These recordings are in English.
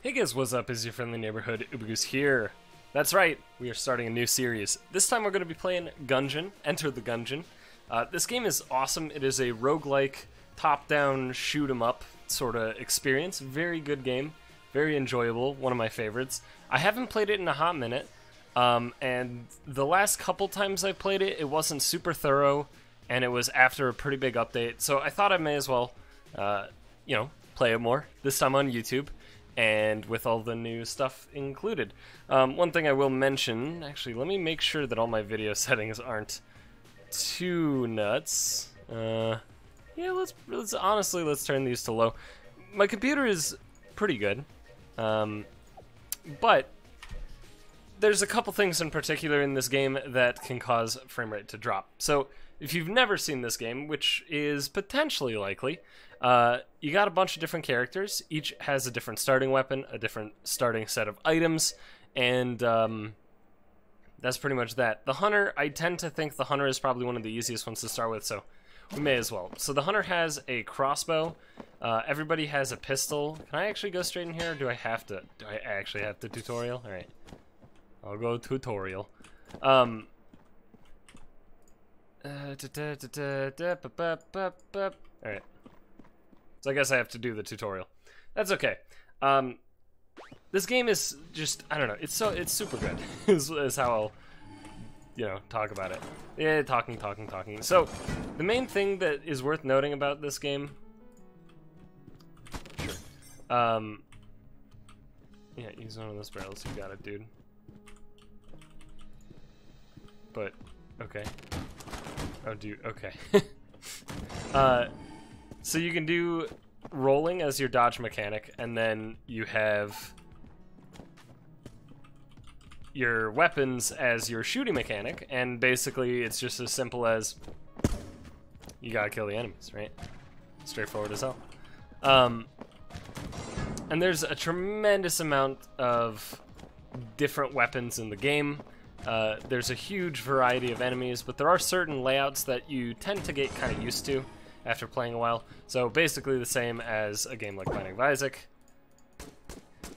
Hey guys, what's up? Is your friendly neighborhood UberGoose here. That's right, we are starting a new series. This time we're going to be playing Gungeon, Enter the Gungeon. This game is awesome. It is a roguelike, top-down, shoot-em-up sort of experience. Very good game, very enjoyable, one of my favorites. I haven't played it in a hot minute, and the last couple times I played it, it wasn't super thorough, and it was after a pretty big update, so I thought I may as well, play it more, this time on YouTube. And with all the new stuff included. One thing I will mention, actually, let me make sure that all my video settings aren't too nuts. Yeah, let's honestly, let's turn these to low. My computer is pretty good, but there's a couple things in particular in this game that can cause frame rate to drop. So if you've never seen this game, which is potentially likely, you got a bunch of different characters. Each has a different starting weapon, a different starting set of items, and that's pretty much that. The hunter, I tend to think the hunter is probably one of the easiest ones to start with, so we may as well. So the hunter has a crossbow. Everybody has a pistol. Can I actually go straight in here, or do I have to? Do I actually have to tutorial? All right, I'll go tutorial. Alright. So I guess I have to do the tutorial. That's okay. This game is just, I don't know, it's super good, is how I'll, talk about it. Yeah, talking. So, the main thing that is worth noting about this game, sure. Yeah, use one of those barrels, you got it, dude. But, okay. Oh, dude, okay. So you can do rolling as your dodge mechanic, and then you have your weapons as your shooting mechanic, and basically it's just as simple as you gotta kill the enemies, right? Straightforward as hell. And there's a tremendous amount of different weapons in the game. There's a huge variety of enemies, but there are certain layouts that you tend to get kind of used to after playing a while. So basically the same as a game like Binding of Isaac.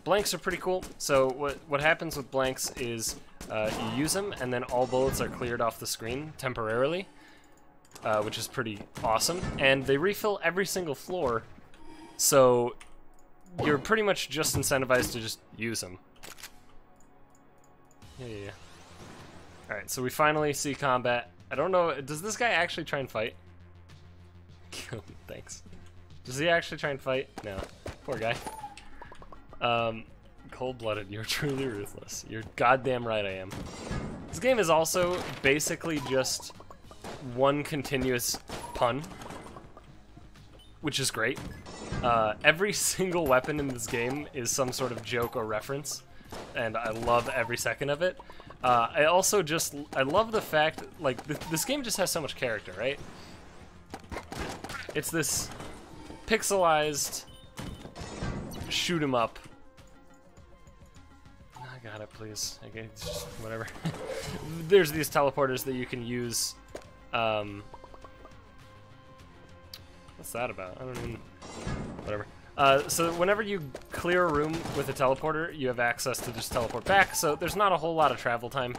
Blanks are pretty cool. So what happens with blanks is you use them, and then all bullets are cleared off the screen temporarily, which is pretty awesome. And they refill every single floor, so you're pretty much just incentivized to just use them. Yeah. Alright, so we finally see combat. I don't know, does this guy actually try and fight? Thanks. Does he actually try and fight? No. Poor guy. Cold-blooded, you're truly ruthless. You're goddamn right I am. This game is also basically just one continuous pun, which is great. Every single weapon in this game is some sort of joke or reference, and I love every second of it. I also I love the fact, like, this game just has so much character, right? It's this pixelized shoot 'em up. I got it, please. Okay, just whatever. There's these teleporters that you can use. What's that about? I don't even. Whatever. So whenever you clear a room with a teleporter, you have access to just teleport back. So there's not a whole lot of travel time.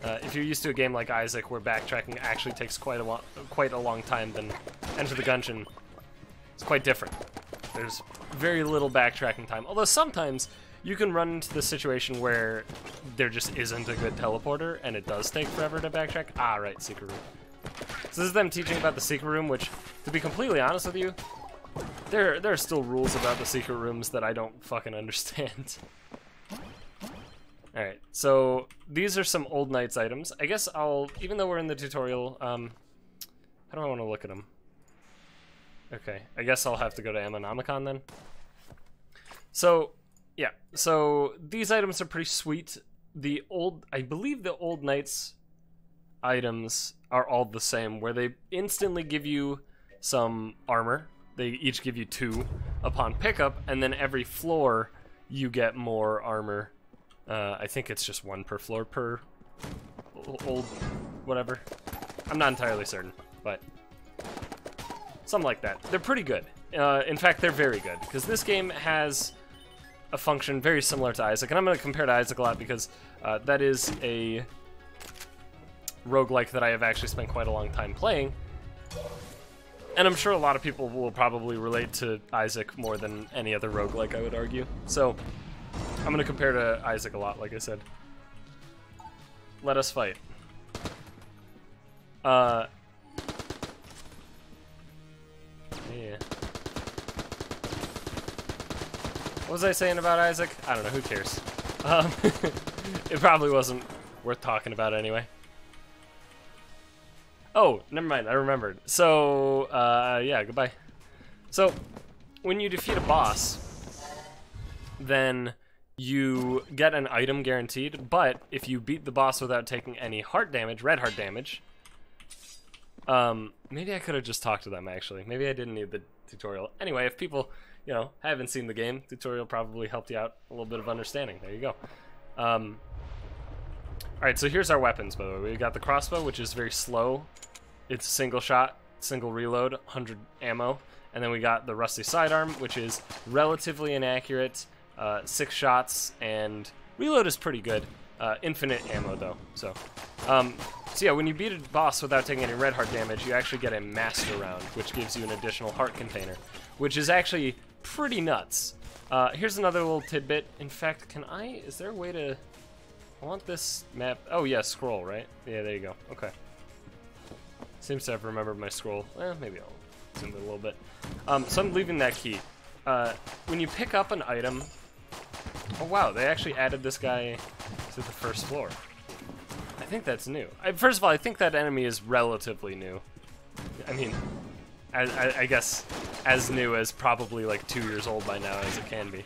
If you're used to a game like Isaac, where backtracking actually takes quite a long time, then Enter the Gungeon is quite different. There's very little backtracking time. Although sometimes you can run into the situation where there just isn't a good teleporter, and it does take forever to backtrack. Ah, right, secret room. So this is them teaching about the secret room, which, to be completely honest with you, there are still rules about the secret rooms that I don't fucking understand. Alright, so these are some Old Knights items. I guess even though we're in the tutorial, how do I want to look at them? Okay, I guess I'll have to go to Ammonomicon then. So, yeah, so these items are pretty sweet. I believe the Old Knights items are all the same, where they instantly give you some armor. They each give you 2 upon pickup, and then every floor you get more armor. I think it's just 1 per floor per old whatever. I'm not entirely certain, but something like that. They're pretty good. In fact, they're very good, because this game has a function very similar to Isaac, and I'm going to compare to Isaac a lot because that is a roguelike that I have actually spent quite a long time playing. And I'm sure a lot of people will probably relate to Isaac more than any other roguelike, I would argue. So, I'm going to compare to Isaac a lot, like I said. Let us fight. Yeah. What was I saying about Isaac? I don't know, who cares? It probably wasn't worth talking about anyway. Oh, never mind, I remembered. So, yeah, goodbye. So, when you defeat a boss, then you get an item guaranteed, but if you beat the boss without taking any heart damage, red heart damage, maybe I could have just talked to them, actually. Maybe I didn't need the tutorial. Anyway, if people, you know, haven't seen the game, tutorial probably helped you out a little bit of understanding. There you go. Alright, so here's our weapons, by the way. We got the crossbow, which is very slow. It's single shot, single reload, 100 ammo. And then we got the rusty sidearm, which is relatively inaccurate, 6 shots, and reload is pretty good. Infinite ammo, though. So yeah, when you beat a boss without taking any red heart damage, you actually get a master round, which gives you an additional heart container, which is actually pretty nuts. Here's another little tidbit. In fact, is there a way to... I want this map... Oh, yeah, scroll, right? Yeah, there you go. Okay. Seems to have remembered my scroll. Maybe I'll zoom it a little bit. So I'm leaving that key. When you pick up an item... Oh, wow, they actually added this guy to the first floor. I think that's new. First of all, I think that enemy is relatively new. I mean, I guess as new as probably like 2 years old by now as it can be.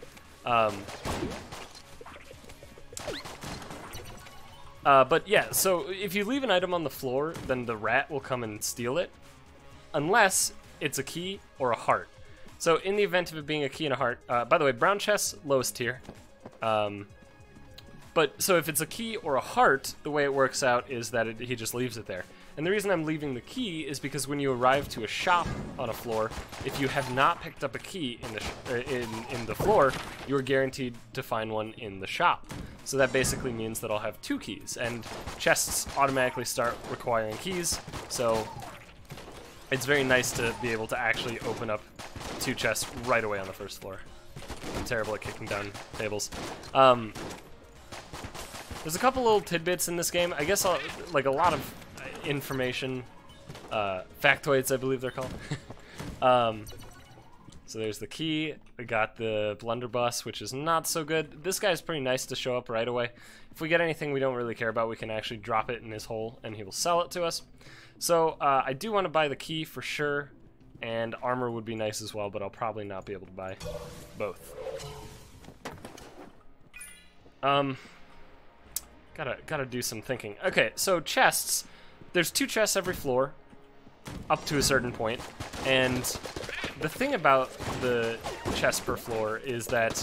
But yeah, so if you leave an item on the floor, then the rat will come and steal it, unless it's a key or a heart. So in the event of it being a key and a heart, by the way, brown chest, lowest tier. But so if it's a key or a heart, the way it works out is that he just leaves it there. And the reason I'm leaving the key is because when you arrive to a shop on a floor, if you have not picked up a key in the floor, you're guaranteed to find one in the shop. So that basically means that I'll have 2 keys, and chests automatically start requiring keys, so it's very nice to be able to actually open up 2 chests right away on the first floor. I'm terrible at kicking down tables. There's a couple little tidbits in this game. I guess like a lot of information, factoids, I believe they're called. So there's the key. We got the blunderbuss, which is not so good. This guy's pretty nice to show up right away. If we get anything we don't really care about, we can actually drop it in his hole, and he will sell it to us. So I do want to buy the key for sure, and armor would be nice as well, but I'll probably not be able to buy both. Gotta do some thinking. Okay, so chests. There's 2 chests every floor, up to a certain point, and the thing about the chest per floor is that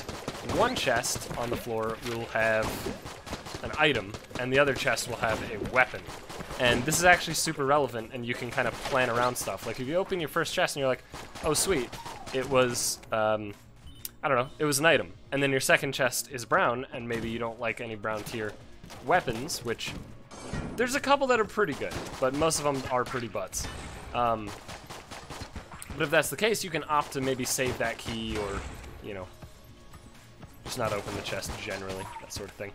one chest on the floor will have an item, and the other chest will have a weapon. And this is actually super relevant, and you can kind of plan around stuff. Like, if you open your first chest and you're like, oh, sweet, it was, I don't know, it was an item. And then your second chest is brown, and maybe you don't like any brown tier weapons, which there's a couple that are pretty good, but most of them are pretty butts. But if that's the case, you can opt to maybe save that key or, you know, just not open the chest generally, that sort of thing.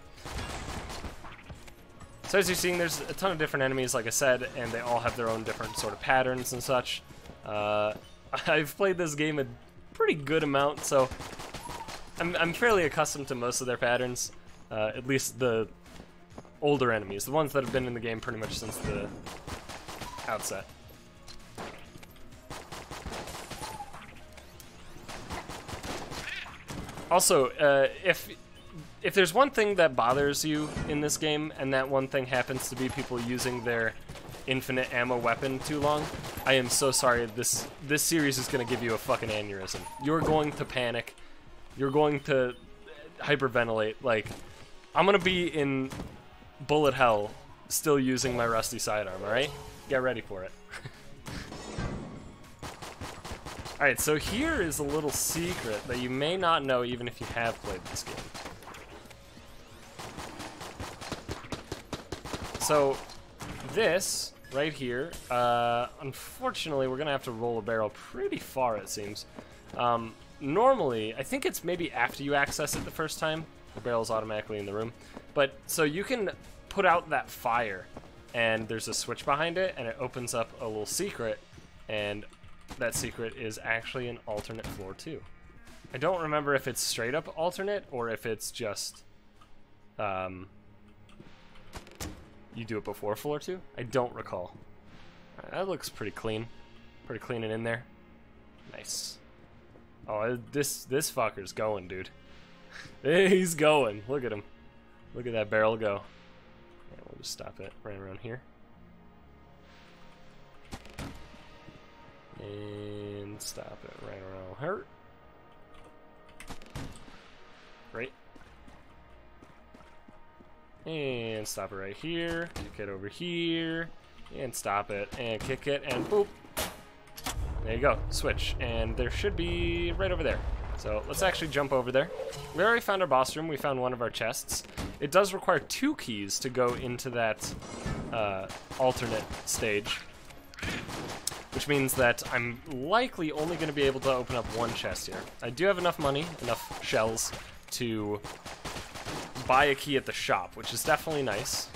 So as you're seeing, there's a ton of different enemies, like I said, and they all have their own different sort of patterns and such. I've played this game a pretty good amount, so I'm fairly accustomed to most of their patterns, at least the older enemies, the ones that have been in the game pretty much since the outset. Also, if there's one thing that bothers you in this game, and that one thing happens to be people using their infinite ammo weapon too long, I am so sorry. This series is going to give you a fucking aneurysm. You're going to panic. You're going to hyperventilate. Like, I'm going to be in bullet hell still using my rusty sidearm, alright? Get ready for it. Alright, so here is a little secret that you may not know even if you have played this game. So, this, right here, unfortunately we're gonna have to roll a barrel pretty far, it seems. Normally, I think it's maybe after you access it the first time, the barrel's automatically in the room. But, so you can put out that fire, and there's a switch behind it, and it opens up a little secret, and that secret is actually an alternate floor too. I don't remember if it's straight up alternate or if it's just you do it before floor 2. I don't recall. Right, that looks pretty clean. Pretty clean and in there. Nice. Oh, this fucker's going, dude. He's going. Look at him. Look at that barrel go. Yeah, we'll just stop it right around here. And stop it right around her. Great. And stop it right here. Kick it over here. And stop it. And kick it. And boop. There you go. Switch. And there should be right over there. So let's actually jump over there. We already found our boss room. We found one of our chests. It does require 2 keys to go into that alternate stage. Which means that I'm likely only going to be able to open up 1 chest here. I do have enough money, enough shells, to buy a key at the shop, which is definitely nice.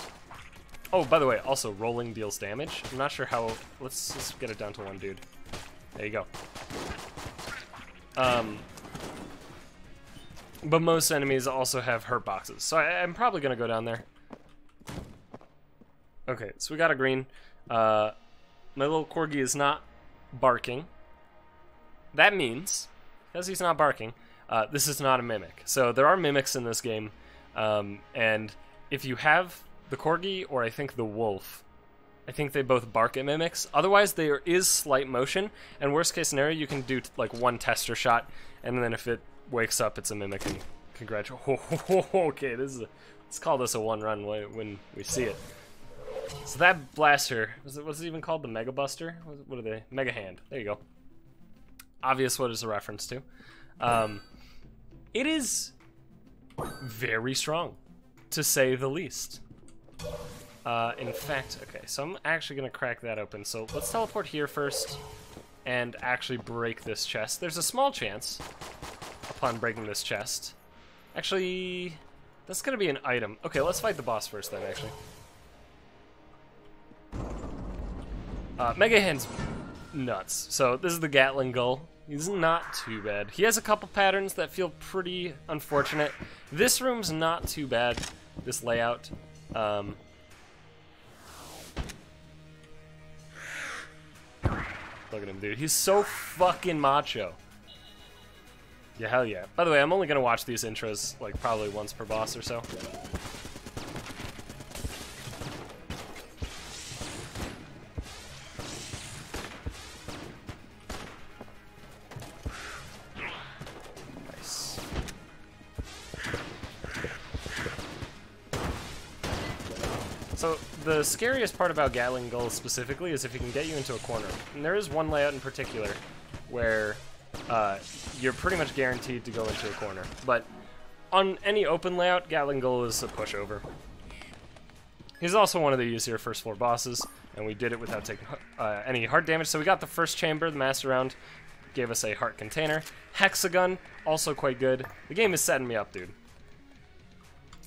Oh, by the way, also rolling deals damage. I'm not sure how... Let's just get it down to 1 dude. There you go. But most enemies also have hurt boxes, so I'm probably going to go down there. Okay, so we got a green. My little corgi is not barking. That means, because he's not barking, this is not a mimic. So there are mimics in this game, and if you have the corgi or I think the wolf, I think they both bark at mimics. Otherwise, there is slight motion, and worst case scenario, you can do like 1 tester shot, and then if it wakes up, it's a mimic, and congratulations. Okay, let's call this a 1 run when we see it. So that blaster, what's it even called? The Mega Buster? What are they? Mega Hand. There you go. Obvious what is a reference to. It is very strong, to say the least. In fact, okay, so I'm actually going to crack that open. So let's teleport here first and actually break this chest. There's a small chance upon breaking this chest. Actually, that's going to be an item. Okay, let's fight the boss first then, actually. Mega Hand's nuts. So this is the Gatling Gull. He's not too bad. He has a couple patterns that feel pretty unfortunate. This room's not too bad, this layout. Look at him, dude. He's so fucking macho. Yeah, hell yeah. By the way, I'm only gonna watch these intros like probably once per boss or so. So the scariest part about Gatling Gulls specifically is if he can get you into a corner. And there is one layout in particular where you're pretty much guaranteed to go into a corner. But on any open layout, Gatling Gull is a pushover. He's also one of the easier first floor bosses, and we did it without taking any heart damage. So we got the first chamber, the master round, gave us a heart container. Hexagon, also quite good. The game is setting me up, dude.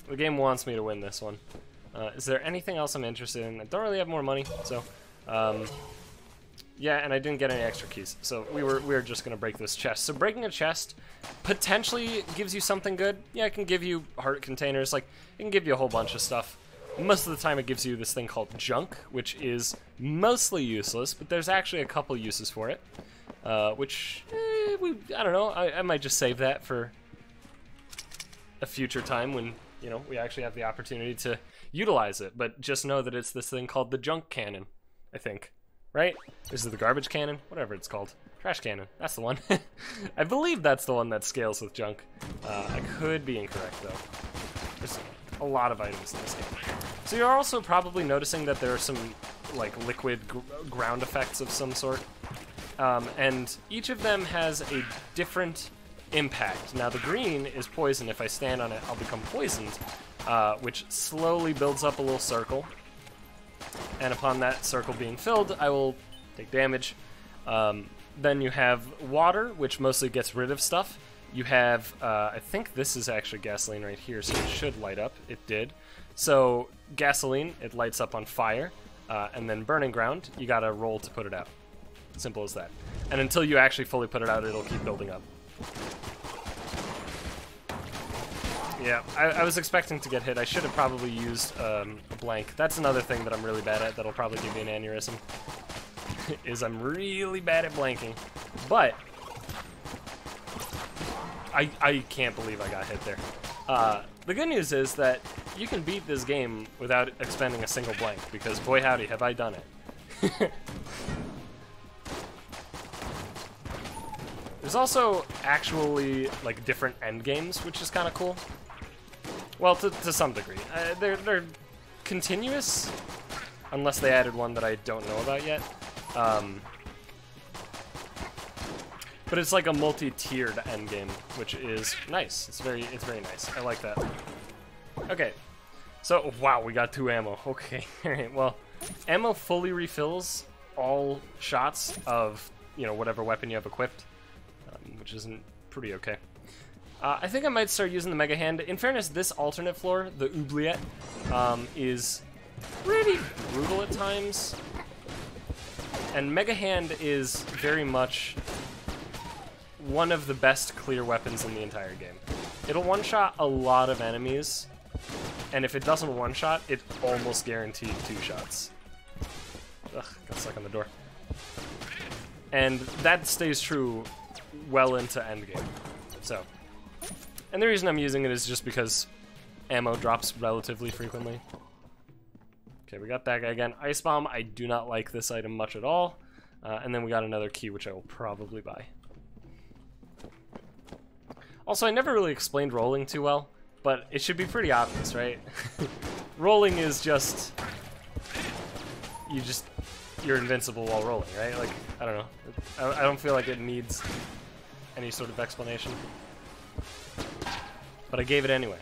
The game wants me to win this one. Is there anything else I'm interested in? I don't really have more money, so yeah, and I didn't get any extra keys, so we were just gonna break this chest. So breaking a chest potentially gives you something good. Yeah, it can give you heart containers, like it can give you a whole bunch of stuff. Most of the time, it gives you this thing called junk, which is mostly useless, but there's actually a couple uses for it, which I don't know. I might just save that for a future time when we actually have the opportunity to utilize it, but just know that it's this thing called the junk cannon, I think, right? This is the garbage cannon, whatever it's called. Trash cannon, that's the one. I believe that's the one that scales with junk. I could be incorrect, though. There's a lot of items in this game. So you're also probably noticing that there are some, like, liquid ground effects of some sort. and each of them has a different impact. Now the green is poison. If I stand on it, I'll become poisoned, which slowly builds up a little circle. And upon that circle being filled, I will take damage. Then you have water, which mostly gets rid of stuff. You have, I think this is actually gasoline right here, so it should light up. It did. So gasoline, it lights up on fire. And then burning ground, you gotta roll to put it out. Simple as that. And until you actually fully put it out, it'll keep building up. Yeah, I was expecting to get hit. I should have probably used a blank. That's another thing that I'm really bad at that'll probably give me an aneurysm. Is I'm really bad at blanking. But I can't believe I got hit there. The good news is that you can beat this game without expending a single blank, because boy howdy have I done it. There's also actually like different end games, which is kind of cool. Well, to some degree. They're continuous, unless they added one that I don't know about yet. But it's like a multi-tiered endgame, which is nice. It's very nice. I like that. Okay, so wow, we got 2 ammo. Okay, all right. Well, ammo fully refills all shots of whatever weapon you have equipped, which isn't pretty okay. I think I might start using the Mega Hand. In fairness, this alternate floor, the Oubliette, is pretty brutal at times. And Mega Hand is very much one of the best clear weapons in the entire game. It'll one-shot a lot of enemies, and if it doesn't one-shot, it's almost guaranteed 2 shots. Ugh, got stuck on the door. And that stays true well into endgame. So, and the reason I'm using it is just because ammo drops relatively frequently. Okay, we got that guy again. Ice Bomb, I do not like this item much at all. And then we got another key, which I will probably buy. Also, I never really explained rolling too well, but it should be pretty obvious, right? Rolling is just... You're invincible while rolling, right? Like, I don't know. I don't feel like it needs any sort of explanation. But I gave it anyway,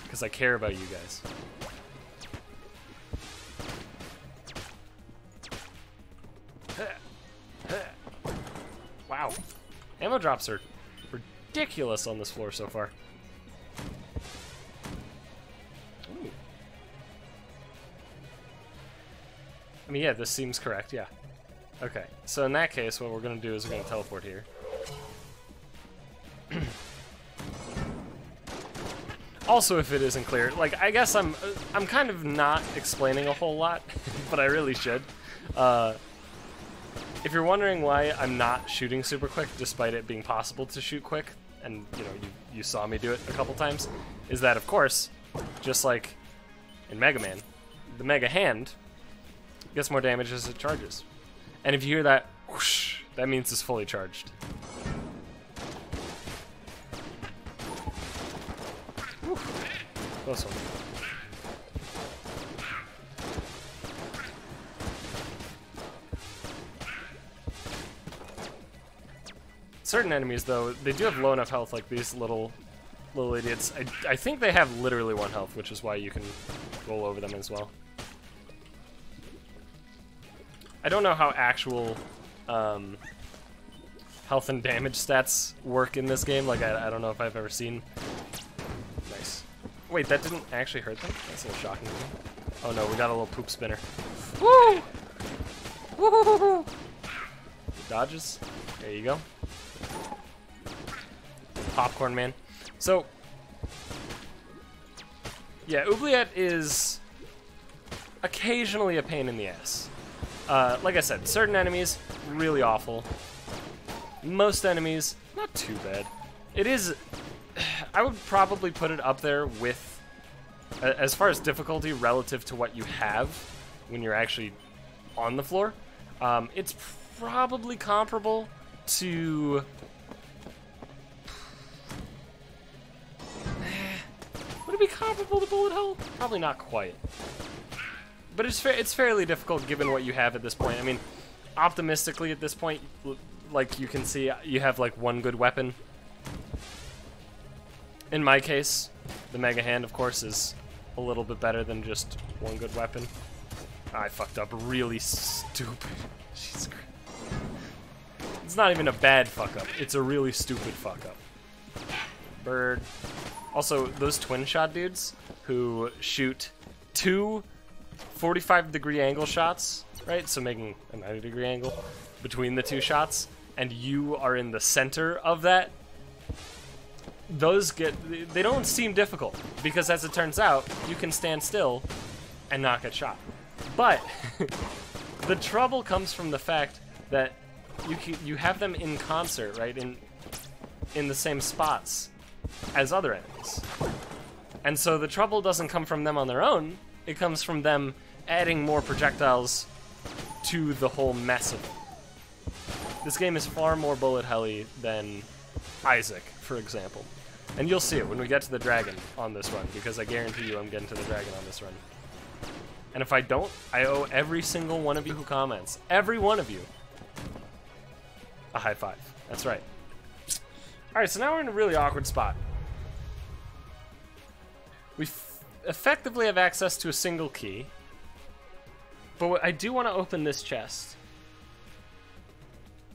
because I care about you guys. Wow. Ammo drops are ridiculous on this floor so far. Ooh. I mean, yeah, this seems correct, yeah. Okay, so in that case, what we're going to do is we're going to teleport here. Also, if it isn't clear, like, I guess I'm kind of not explaining a whole lot, but I really should. If you're wondering why I'm not shooting super quick, despite it being possible to shoot quick, and you saw me do it a couple times, is that, of course, just like in Mega Man, the Mega Hand gets more damage as it charges. And if you hear that whoosh, that means it's fully charged. Whew. Close one. Certain enemies, though, they do have low enough health, like these little idiots. I think they have literally 1 health, which is why you can roll over them as well. I don't know how actual health and damage stats work in this game. Like, I don't know if I've ever seen. Nice. Wait, that didn't actually hurt them? That's a little shocking to me. Oh no, we got a little poop spinner. Woo! Woo! Dodges. There you go. Popcorn Man. So, yeah, Oubliette is occasionally a pain in the ass. Like I said, certain enemies, really awful. Most enemies, not too bad. It is... I would probably put it up there with... as far as difficulty relative to what you have when you're actually on the floor. It's probably comparable to... Would it be comparable to Bullet Hell? Probably not quite. But it's fairly difficult given what you have at this point. I mean, optimistically at this point, like you can see, you have like one good weapon. In my case, the Mega Hand, of course, is a little bit better than just one good weapon. I fucked up really stupid. Jesus Christ. It's not even a bad fuck up. It's a really stupid fuck up. Bird. Also, those twin shot dudes who shoot two 45-degree angle shots, right? So making a 90-degree angle between the two shots, and you are in the center of that. Those they don't seem difficult, because as it turns out, you can stand still and not get shot. But the trouble comes from the fact that you have them in concert, right? In the same spots as other enemies. And so the trouble doesn't come from them on their own, it comes from them adding more projectiles to the whole mess of it. This game is far more bullet helly than Isaac, for example. And you'll see it when we get to the dragon on this run, because I guarantee you I'm getting to the dragon on this run. And if I don't, I owe every single one of you who comments, every one of you, a high five. That's right. Alright, so now we're in a really awkward spot. We effectively have access to a single key, but I do want to open this chest.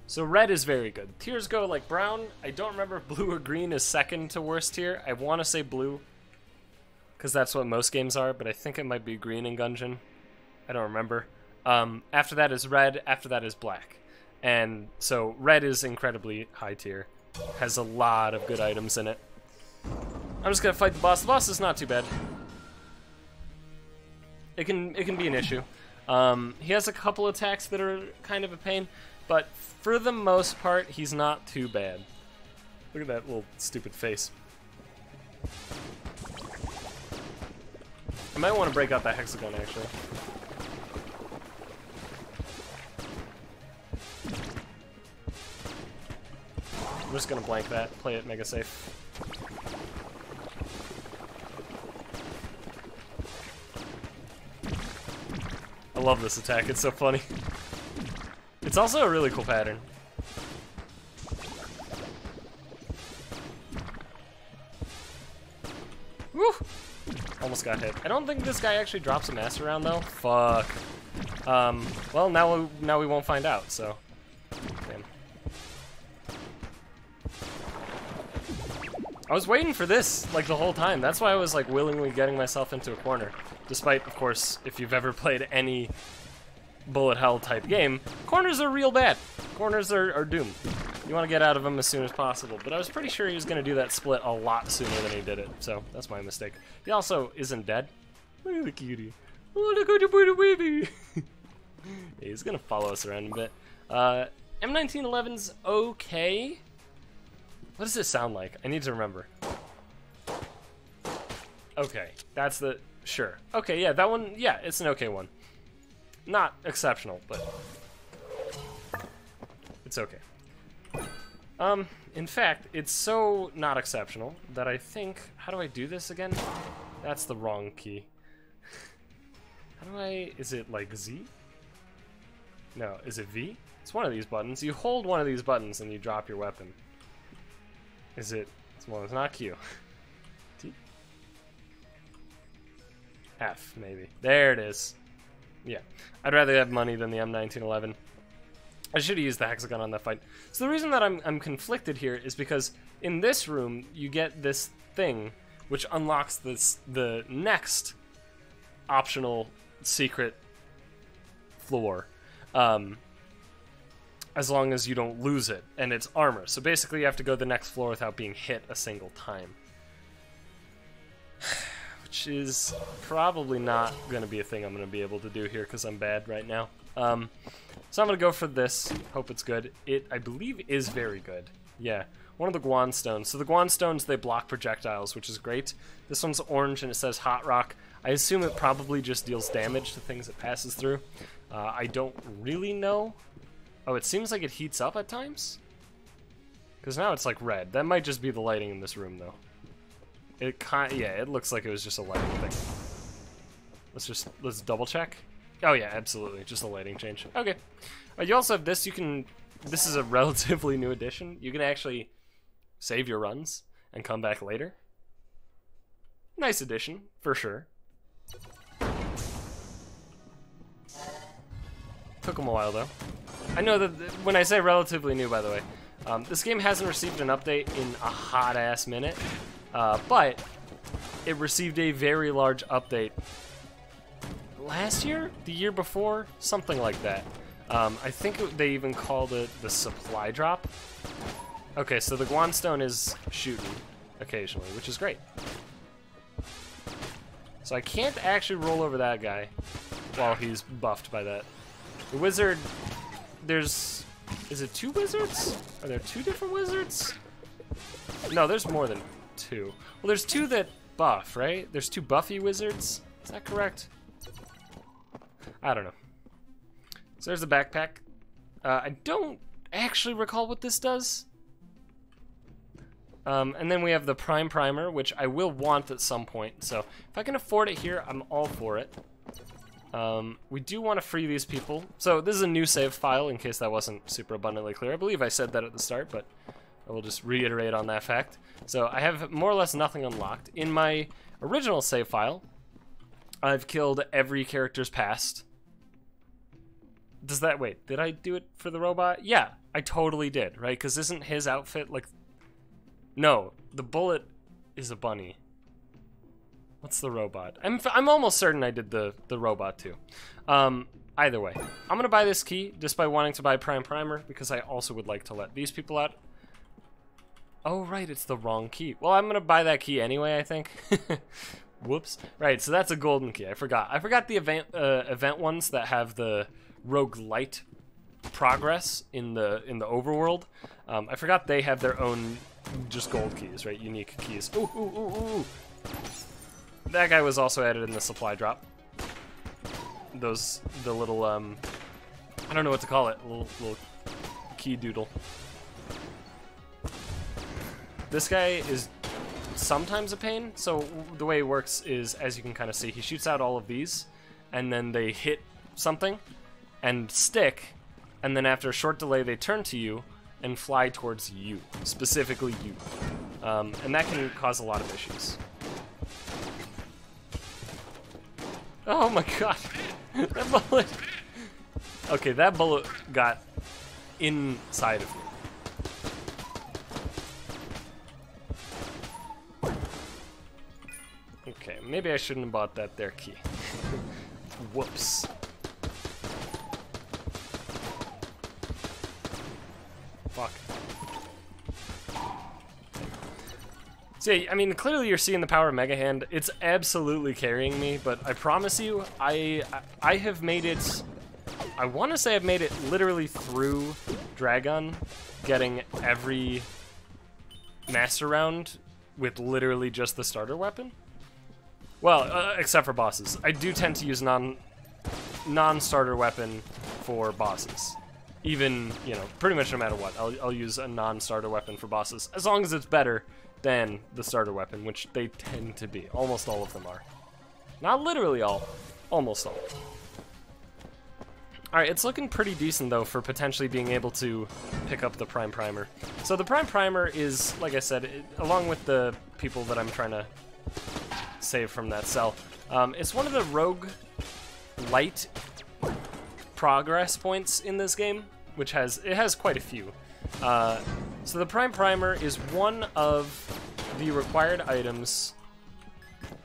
So red is very good. Tiers go like brown. I don't remember if blue or green is second to worst tier. I want to say blue, because that's what most games are, but I think it might be green in Gungeon. I don't remember. After that is red, after that is black. And so red is incredibly high tier. Has a lot of good items in it. I'm just gonna fight the boss. The boss is not too bad. It can be an issue. He has a couple attacks that are kind of a pain, but for the most part, he's not too bad. Look at that little stupid face. I might want to break out that hexagon, actually. I'm just gonna blank that, play it mega safe. I love this attack, it's so funny. It's also a really cool pattern. Woo! Almost got hit. I don't think this guy actually drops a master round though. Fuck. Well, now we won't find out, so. Damn. I was waiting for this, like, the whole time. That's why I was, like, willingly getting myself into a corner. Despite, of course, if you've ever played any bullet hell type game, corners are real bad. Corners are doomed. You want to get out of them as soon as possible. But I was pretty sure he was going to do that split a lot sooner than he did it. So, that's my mistake. He also isn't dead. Look at the cutie. Oh, look at the pretty baby. Yeah, he's going to follow us around a bit. M1911's okay. What does this sound like? I need to remember. Okay, that's the... Sure. Okay, yeah, that one... Yeah, it's an okay one. Not exceptional, but... It's okay. In fact, it's so not exceptional that I think... How do I do this again? That's the wrong key. How do I... Is it like Z? No, is it V? It's one of these buttons. You hold one of these buttons and you drop your weapon. Is it... Well, it's not Q. T? F, maybe. There it is. Yeah. I'd rather have money than the M1911. I should have used the hexagon on that fight. So the reason that I'm conflicted here is because in this room, you get this thing which unlocks the next optional secret floor. As long as you don't lose it, and it's armor. So basically you have to go to the next floor without being hit a single time. Which is probably not going to be a thing I'm going to be able to do here, because I'm bad right now. So I'm going to go for this, hope it's good. It, I believe, is very good. Yeah, one of the Guan stones. So the Guan stones, they block projectiles, which is great. This one's orange, and it says Hot Rock. I assume it probably just deals damage to things it passes through. I don't really know. Oh, it seems like it heats up at times? Because now it's like red. That might just be the lighting in this room, though. Yeah, it looks like it was just a lighting thing. Let's double check. Oh yeah, absolutely. Just a lighting change. Okay. You also have this. You can. This is a relatively new addition. You can actually save your runs and come back later. Nice addition, for sure. Took them a while though. I know that when I say relatively new, by the way, this game hasn't received an update in a hot ass minute, but it received a very large update last year, the year before, something like that. I think they even called it the supply drop. Okay, so the Guanstone is shooting occasionally, which is great. So I can't actually roll over that guy while he's buffed by that. The wizard, is it 2 wizards? Are there 2 different wizards? No, there's more than 2. Well, there's 2 that buff, right? There's 2 buffy wizards. Is that correct? I don't know. So there's the backpack. I don't actually recall what this does. And then we have the Prime Primer, which I will want at some point. So if I can afford it here, I'm all for it. We do want to free these people. So this is a new save file, in case that wasn't super abundantly clear. I believe I said that at the start, but I will just reiterate on that fact. So I have more or less nothing unlocked. In my original save file, I've killed every character's past. Does that, wait, did I do it for the robot? Yeah, I totally did, right? Because isn't his outfit like... No, the bullet is a bunny. What's the robot? I'm almost certain I did the robot too. Either way, I'm gonna buy this key just by wanting to buy Prime Primer because I also would like to let these people out. Oh right, it's the wrong key. Well, I'm gonna buy that key anyway, I think. Whoops. Right, so that's a golden key. I forgot. I forgot the event ones that have the roguelite progress in the overworld. I forgot they have their own just gold keys, right? Unique keys. Ooh, ooh, ooh, ooh. That guy was also added in the supply drop. The little, I don't know what to call it, little key doodle. This guy is sometimes a pain. So the way it works is, as you can kind of see, he shoots out all of these, and then they hit something and stick, and then after a short delay, they turn to you and fly towards you, specifically you. And that can cause a lot of issues. Oh my god, that bullet. Okay, that bullet got inside of me. Okay, maybe I shouldn't have bought that there key. Whoops. Fuck. So, yeah, I mean, clearly you're seeing the power of Mega Hand. It's absolutely carrying me, but I promise you, I have made it... I want to say I've made it literally through dragun, getting every master round with literally just the starter weapon. Well, except for bosses. I do tend to use non-starter weapon for bosses. Even, you know, pretty much no matter what, I'll use a non-starter weapon for bosses, as long as it's better than the starter weapon, which they tend to be. Almost all of them are. Not literally all, almost all. Alright, it's looking pretty decent, though, for potentially being able to pick up the Prime Primer. So the Prime Primer is, like I said, along with the people that I'm trying to save from that cell, it's one of the rogue light progress points in this game, which has quite a few. So the Prime Primer is one of the required items.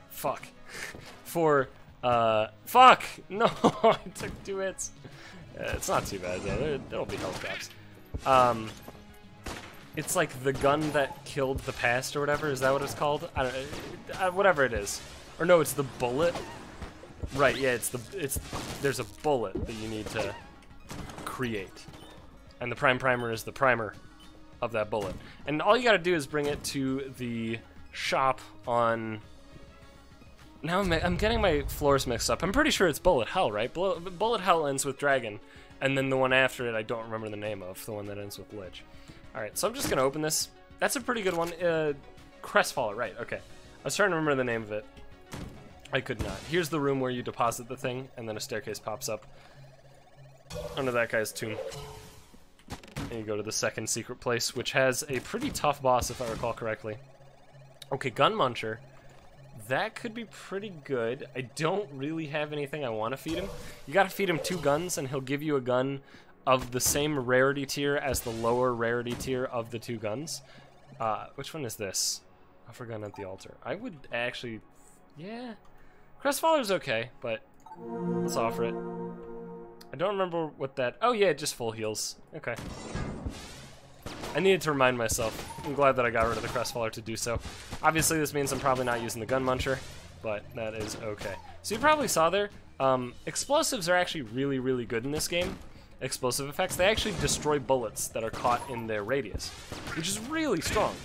Fuck. For fuck! No, I took 2 hits. It's not too bad though. There'll be health drops. It's like the gun that killed the past or whatever. Is that what it's called? I don't know. Whatever it is. Or no, it's the bullet. Right, yeah, there's a bullet that you need to create. And the Prime Primer is the primer of that bullet. And all you gotta do is bring it to the shop on... Now I'm getting my floors mixed up. I'm pretty sure it's Bullet Hell, right? Bullet Hell ends with Dragon, and then the one after it I don't remember the name of, the one that ends with Lich. Alright, so I'm just gonna open this. That's a pretty good one. Crestfall, right, okay. I was trying to remember the name of it. I could not. Here's the room where you deposit the thing, and then a staircase pops up under that guy's tomb. And you go to the second secret place, which has a pretty tough boss, if I recall correctly. Okay, gun muncher. That could be pretty good. I don't really have anything I want to feed him. You gotta feed him 2 guns, and he'll give you a gun of the same rarity tier as the lower rarity tier of the 2 guns. Which one is this? Offer gun at the altar. I would actually... yeah. Crestfaller's okay, but let's offer it. I don't remember what that... oh yeah, just full heals. Okay. I needed to remind myself. I'm glad that I got rid of the Crestfaller to do so. Obviously, this means I'm probably not using the Gun Muncher, but that is okay. So you probably saw there, explosives are actually really, really good in this game. Explosive effects. They actually destroy bullets that are caught in their radius, which is really strong.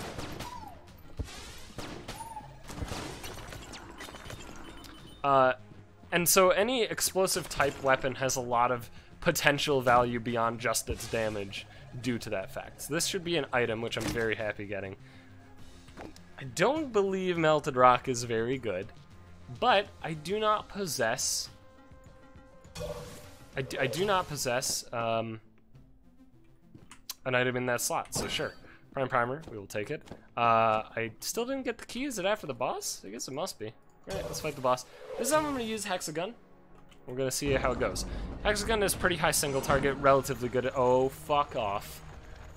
And so any explosive type weapon has a lot of potential value beyond just its damage due to that fact. So this should be an item, which I'm very happy getting. I don't believe Melted Rock is very good, but I do not possess... I do not possess an item in that slot, so sure. Prime Primer, we will take it. I still didn't get the key. Is it after the boss? I guess it must be. Alright, let's fight the boss. This time I'm going to use Hexagun. We're going to see how it goes. Hexagun is pretty high single target, relatively good at... oh, fuck off.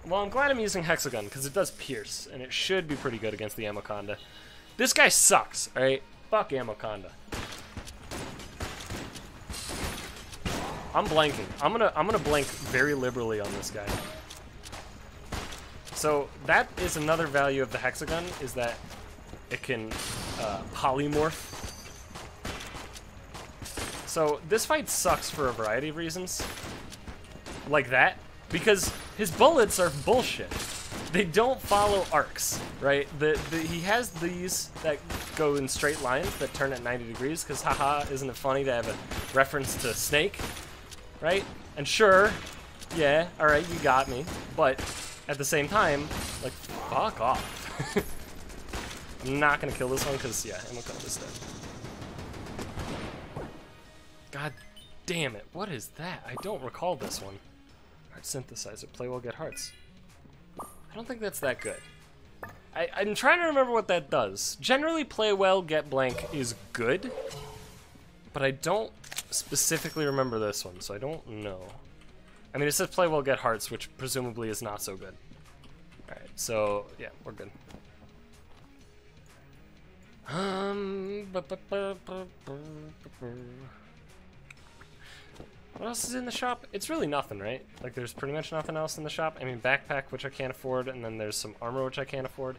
Well, I'm glad I'm using Hexagun, because it does pierce, and it should be pretty good against the Amoconda. This guy sucks, alright? Fuck Amoconda. I'm blanking. I'm gonna blank very liberally on this guy. So that is another value of the Hexagun, is that it can polymorph. So this fight sucks for a variety of reasons, like that, because his bullets are bullshit. They don't follow arcs, right? He has these that go in straight lines that turn at 90 degrees, because haha, isn't it funny to have a reference to Snake, right? And sure, yeah, alright, you got me, but at the same time, like, fuck off. I'm not gonna kill this one, because, yeah, I'm gonna kill this dead. God damn it, what is that? I don't recall this one. Heart synthesizer, play well, get hearts. I don't think that's that good. I'm trying to remember what that does. Generally, play well, get blank is good, but I don't specifically remember this one, so I don't know. I mean, it says play well, get hearts, which presumably is not so good. Alright, so, yeah, we're good. What else is in the shop? It's really nothing, right? Like, there's pretty much nothing else in the shop. I mean, backpack, which I can't afford, and then there's some armor, which I can't afford.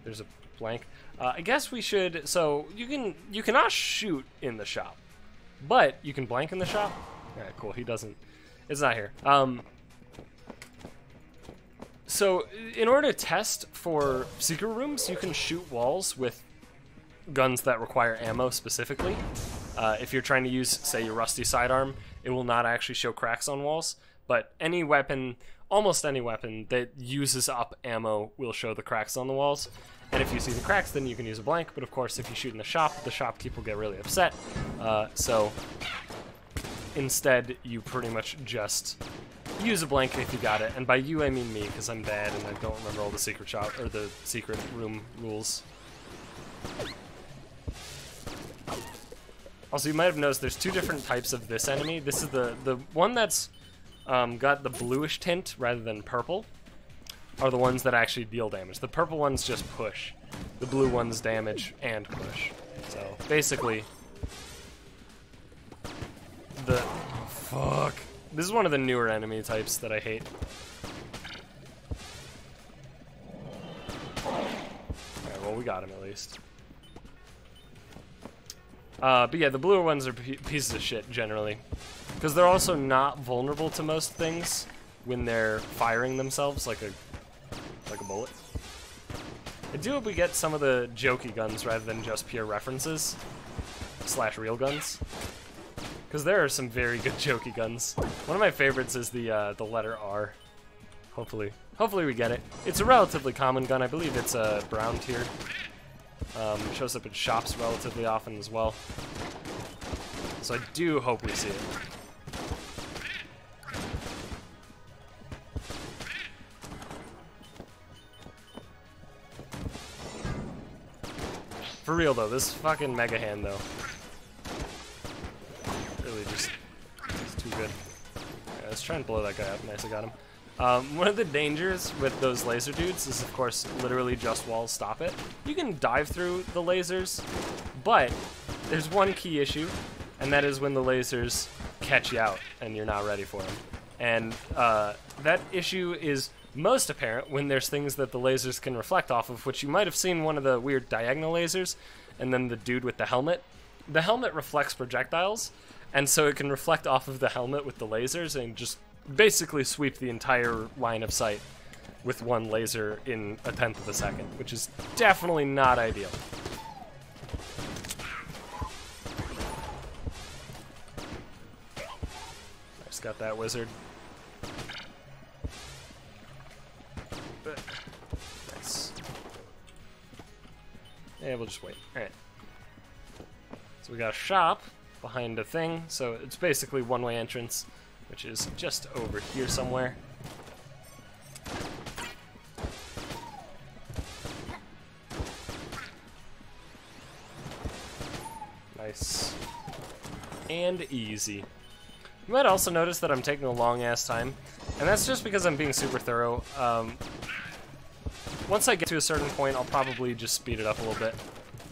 There's a blank. I guess we should... so, you cannot shoot in the shop, but you can blank in the shop. Alright, cool. He doesn't... it's not here. So, in order to test for secret rooms, you can shoot walls with guns that require ammo specifically. If you're trying to use, say, your rusty sidearm, it will not actually show cracks on walls, but any weapon, almost any weapon that uses up ammo will show the cracks on the walls. And if you see the cracks, then you can use a blank, but of course if you shoot in the shopkeep will get really upset. So instead, you pretty much just use a blank if you got it, and by you I mean me, because I'm bad and I don't remember all the secret shop, or the secret room rules. Also, you might have noticed there's 2 different types of this enemy. This is the one that's got the bluish tint rather than purple, are the ones that actually deal damage. The purple ones just push. The blue ones damage and push. So, basically, fuck. This is one of the newer enemy types that I hate. Alright, well, we got him at least. But yeah, the bluer ones are pieces of shit, generally. Because they're also not vulnerable to most things when they're firing themselves like a bullet. I do hope we get some of the jokey guns rather than just pure references. / real guns. Because there are some very good jokey guns. One of my favorites is the letter R. Hopefully we get it. It's a relatively common gun. I believe it's a brown tier. Shows up in shops relatively often as well. So I do hope we see it. For real though, this fucking Mega Hand though. Really just is too good. Yeah, let's try and blow that guy up. Nice, I got him. One of the dangers with those laser dudes is, of course, literally just walls stop it. You can dive through the lasers, but there's one key issue, and that is when the lasers catch you out and you're not ready for them. And that issue is most apparent when there's things that the lasers can reflect off of, which you might have seen one of the weird diagonal lasers, and then the dude with the helmet. The helmet reflects projectiles, and so it can reflect off of the helmet with the lasers and just basically sweep the entire line of sight with one laser in a tenth of a second, which is definitely not ideal. I just got that wizard. Nice. Yeah, we'll just wait. Alright. So we got a shop behind a thing, so it's basically one-way entrance, which is just over here somewhere. Nice. And easy. You might also notice that I'm taking a long-ass time, and that's just because I'm being super thorough. Once I get to a certain point, I'll probably just speed it up a little bit.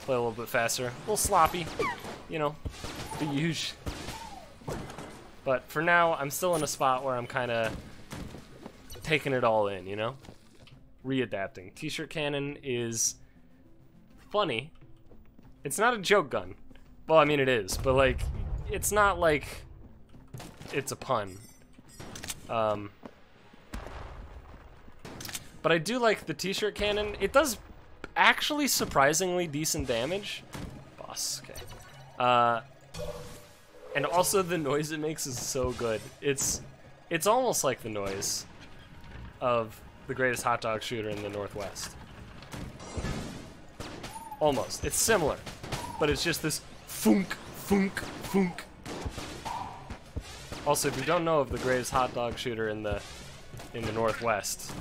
Play a little bit faster. A little sloppy, you know, the usual. But for now, I'm still in a spot where I'm kind of taking it all in, you know? Readapting. T-shirt cannon is funny. It's not a joke gun. Well, I mean it is, but like, it's not like it's a pun. But I do like the T-shirt cannon. It does actually surprisingly decent damage. Boss, okay. And also the noise it makes is so good. It's almost like the noise of the greatest hot dog shooter in the Northwest. Almost. It's similar, but it's just this funk, funk, funk. Also, if you don't know of the greatest hot dog shooter in the Northwest,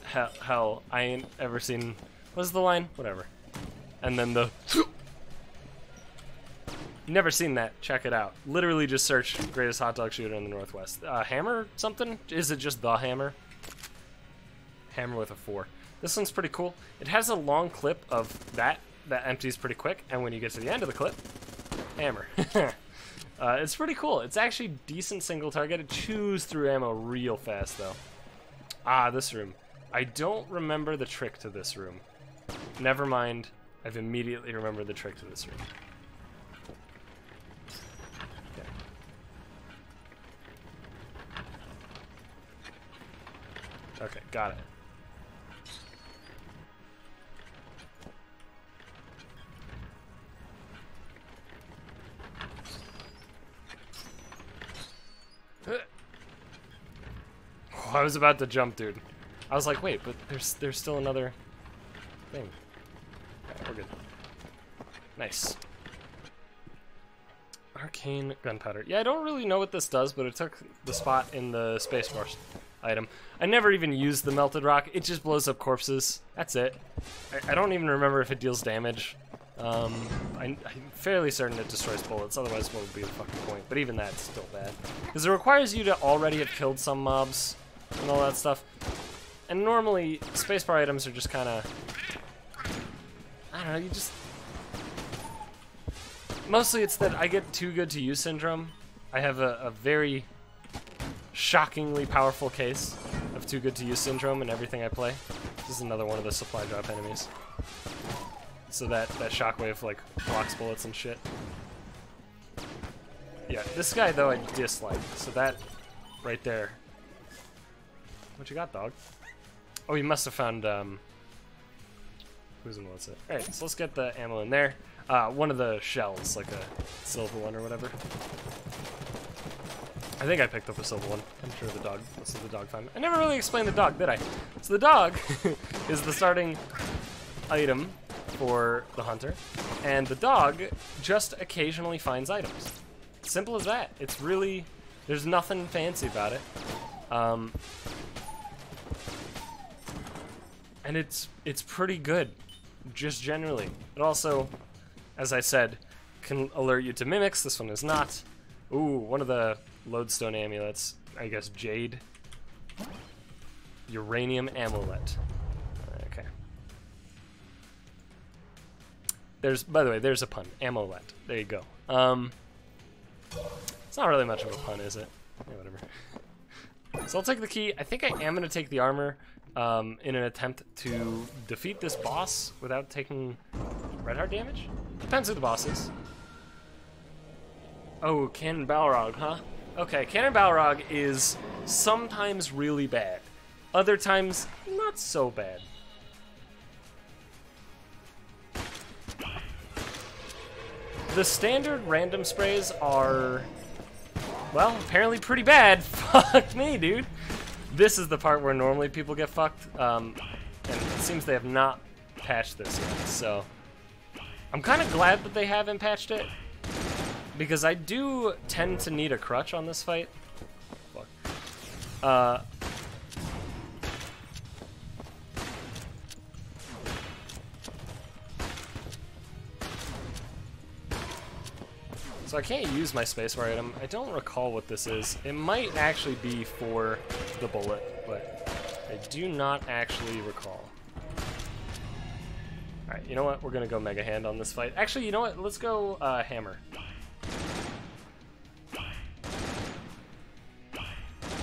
hell, I ain't ever seen. What's the line? Whatever. And then the. Never seen that. Check it out. Literally just search greatest hot dog shooter in the Northwest. Hammer something? Is it just the hammer? Hammer with a 4. This one's pretty cool. It has a long clip of that empties pretty quick, and when you get to the end of the clip, hammer. It's pretty cool. It's actually decent single target. It chews through ammo real fast though. Ah, this room. I don't remember the trick to this room. Never mind. I've immediately remembered the trick to this room. Okay, got it. Oh, I was about to jump, dude. I was like, wait, but there's still another thing. Okay, we're good. Nice. Arcane gunpowder. Yeah, I don't really know what this does, but it took the spot in the Space Force item. I never even used the melted rock. It just blows up corpses. That's it. I don't even remember if it deals damage. I'm fairly certain it destroys bullets, otherwise what would be the fucking point? But even that's still bad. Because it requires you to already have killed some mobs and all that stuff. And normally, spacebar items are just kind of... I don't know, you just... Mostly it's that I get too good to use syndrome. I have a very shockingly powerful case of too good to use syndrome in everything I play. This is another one of the supply drop enemies. So that shockwave like blocks bullets and shit. Yeah, this guy though I dislike. So that right there. What you got, dog? Oh, you must have found who's and what's it? Alright, so let's get the ammo in there. One of the shells, like a silver one or whatever. I think I picked up a silver one. I'm sure the dog. Let's see the dog found. I never really explained the dog, did I? So the dog is the starting item for the hunter, and the dog just occasionally finds items. Simple as that. It's really, there's nothing fancy about it. And it's pretty good, just generally. It also, as I said, can alert you to mimics. This one is not. Ooh, one of the lodestone amulets. I guess jade. Uranium amulet. Okay. There's, by the way, there's a pun. Amulet. There you go. It's not really much of a pun, is it? Yeah, whatever. So I'll take the key. I think I am going to take the armor in an attempt to defeat this boss without taking red heart damage. Depends who the boss is. Oh, Cannon Balrog, huh? Okay, Cannon Balrog is sometimes really bad. Other times, not so bad. The standard random sprays are, well, apparently pretty bad. Fuck me, dude. This is the part where normally people get fucked, and it seems they have not patched this yet, so I'm kind of glad that they haven't patched it, because I do tend to need a crutch on this fight. Fuck. So I can't use my spacebar item. I don't recall what this is. It might actually be for the bullet, but I do not actually recall. Alright, you know what? We're gonna go Mega Hand on this fight. Actually, you know what? Let's go Hammer.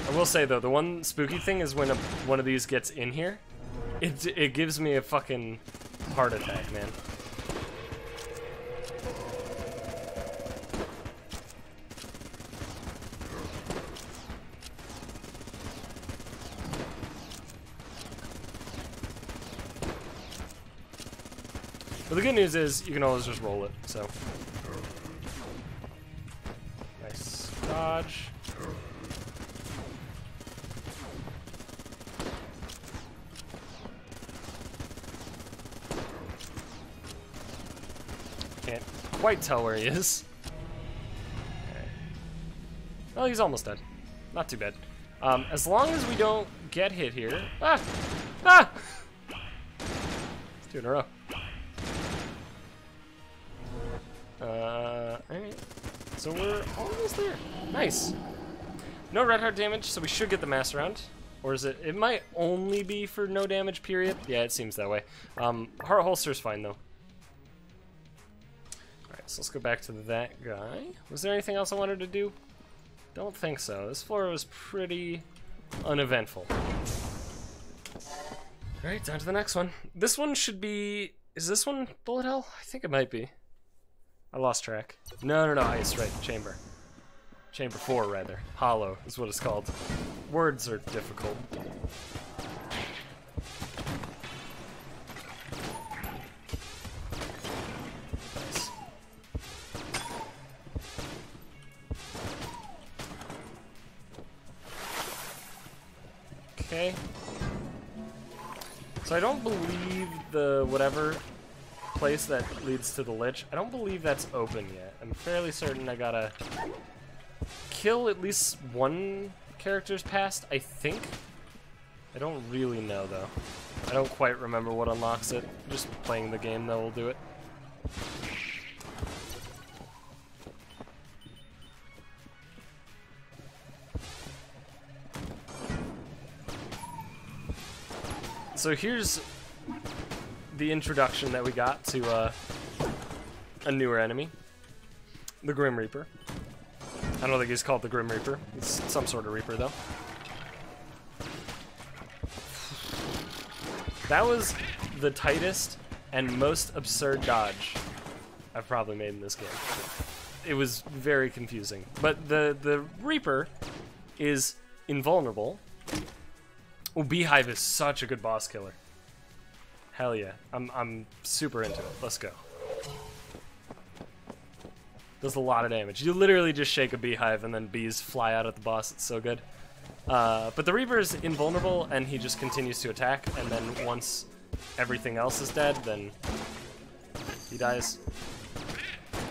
I will say though, the one spooky thing is when one of these gets in here, it gives me a fucking heart attack, man. But the good news is you can always just roll it, so. Nice dodge. Can't quite tell where he is. Okay. Well, he's almost dead. Not too bad. As long as we don't get hit here. Ah! Ah! Let's do it in a row. Alright. So we're almost there. Nice. No red heart damage, so we should get the mass round. Or is it? It might only be for no damage, period. Yeah, it seems that way. Heart holster's fine, though. Alright, so let's go back to that guy. Was there anything else I wanted to do? Don't think so. This floor was pretty uneventful. Alright, down to the next one. This one should be... Is this one bullet hell? I think it might be. I lost track. No, ice, right, chamber. Chamber 4, rather. Hollow is what it's called. Words are difficult. Nice. Okay. So I don't believe the whatever place that leads to the lich, I don't believe that's open yet. I'm fairly certain I gotta kill at least one character's past, I think. I don't really know though. I don't quite remember what unlocks it. Just playing the game though will do it. So here's the introduction that we got to a newer enemy, the Grim Reaper. I don't think he's called the Grim Reaper. He's some sort of Reaper, though. That was the tightest and most absurd dodge I've probably made in this game. It was very confusing. But the Reaper is invulnerable. Oh, Beehive is such a good boss killer. Hell yeah. I'm super into it. Let's go. Does a lot of damage. You literally just shake a beehive and then bees fly out at the boss. It's so good. But the Reaper is invulnerable and he just continues to attack, and then once everything else is dead, then He dies.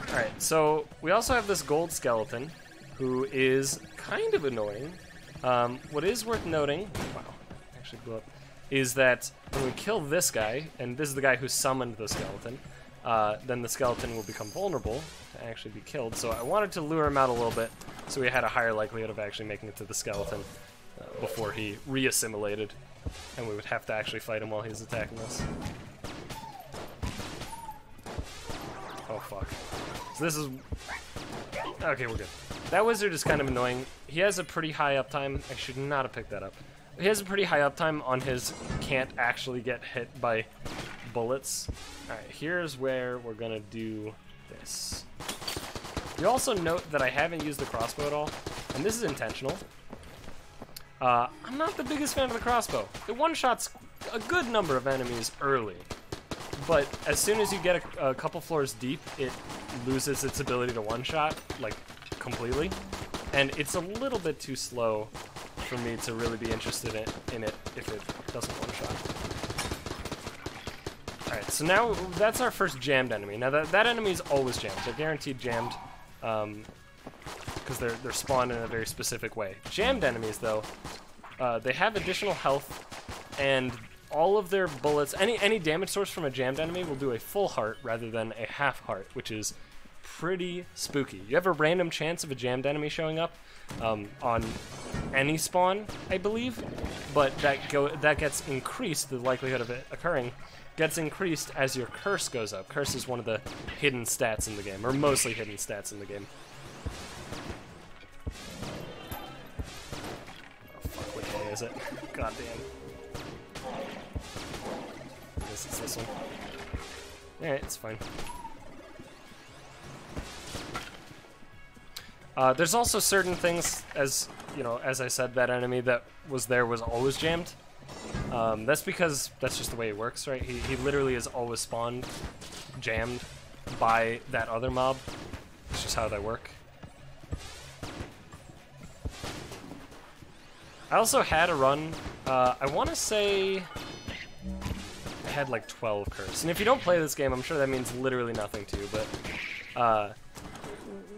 Alright, so we also have this gold skeleton, who is kind of annoying. What is worth noting, wow, actually blew up, is that when we kill this guy, and this is the guy who summoned the skeleton, then the skeleton will become vulnerable to actually be killed. So I wanted to lure him out a little bit, so we had a higher likelihood of actually making it to the skeleton before he re-assimilated, and we would have to actually fight him while he's attacking us. Oh fuck. So this is... okay, we're good. That wizard is kind of annoying. He has a pretty high uptime. I should not have picked that up. He has a pretty high uptime on his can't actually get hit by bullets. Alright, here's where we're gonna do this. You also note that I haven't used the crossbow at all, and this is intentional. I'm not the biggest fan of the crossbow. It one-shots a good number of enemies early, but as soon as you get a couple floors deep, it loses its ability to one-shot, like, completely. And it's a little bit too slow for me to really be interested in it if it doesn't one-shot. Alright, so now that's our first jammed enemy. Now that enemy is always jammed. They're guaranteed jammed, because they're spawned in a very specific way. Jammed enemies, though, they have additional health, and all of their bullets, any damage source from a jammed enemy will do a full heart rather than a half heart, which is pretty spooky. You have a random chance of a jammed enemy showing up on any spawn, I believe, but that gets increased, the likelihood of it occurring gets increased as your curse goes up. Curse is one of the hidden stats in the game, or mostly hidden stats in the game. Oh fuck, which way is it? God damn. I guess it's this one. Alright, it's fine. There's also certain things, as you know, as I said, that enemy that was always jammed. That's because that's just the way it works, right? He literally is always spawned jammed by that other mob. It's just how they work. I also had a run, I want to say I had like 12 curse. And if you don't play this game, I'm sure that means literally nothing to you, but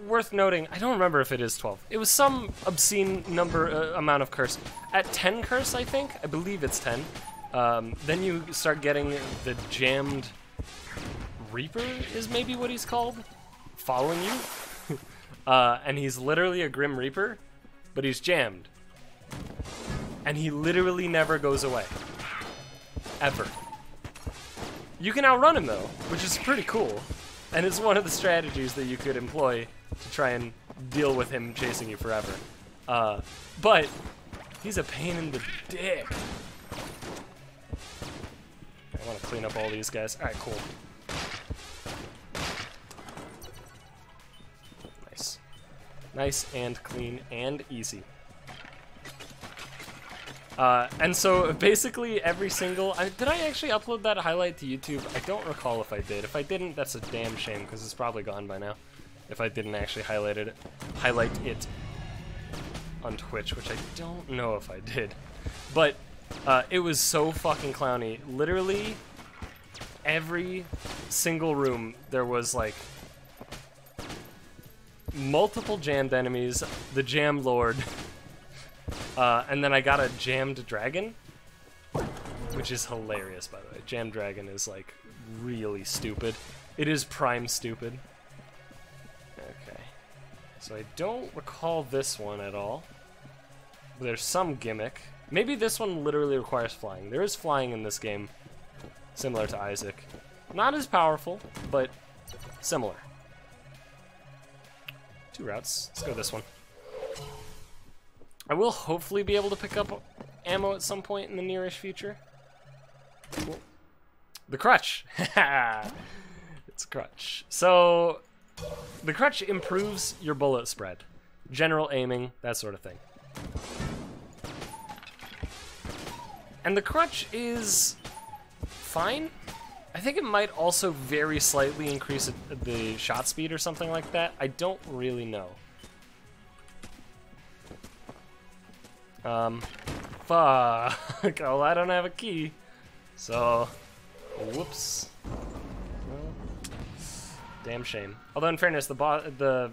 worth noting, I don't remember if it is 12. It was some obscene amount of curse. At 10 curse, I think, I believe it's 10, then you start getting the jammed Reaper is maybe what he's called, following you. And he's literally a Grim Reaper, but he's jammed. And he literally never goes away. Ever. You can outrun him though, which is pretty cool. And it's one of the strategies that you could employ to try and deal with him chasing you forever. But he's a pain in the dick. I want to clean up all these guys. Alright, cool. Nice. Nice and clean and easy. And so basically every single... did I actually upload that highlight to YouTube? I don't recall if I did. If I didn't, that's a damn shame, because it's probably gone by now. If I didn't actually highlight it on Twitch, which I don't know if I did. But it was so fucking clowny. Literally every single room there was like multiple jammed enemies, the Jam Lord, and then I got a jammed dragon, which is hilarious, by the way. Jammed dragon is like really stupid. It is prime stupid. Okay, so I don't recall this one at all. There's some gimmick. Maybe this one literally requires flying. There is flying in this game, similar to Isaac. Not as powerful, but similar. Two routes. Let's go this one. I will hopefully be able to pick up ammo at some point in the nearish future. Cool. The crutch. It's a crutch. So, the crutch improves your bullet spread, general aiming, that sort of thing. And the crutch is fine. I think it might also very slightly increase the shot speed or something like that. I don't really know. Fuck. Well, I don't have a key. So, whoops. Well, Damn shame. Although in fairness, the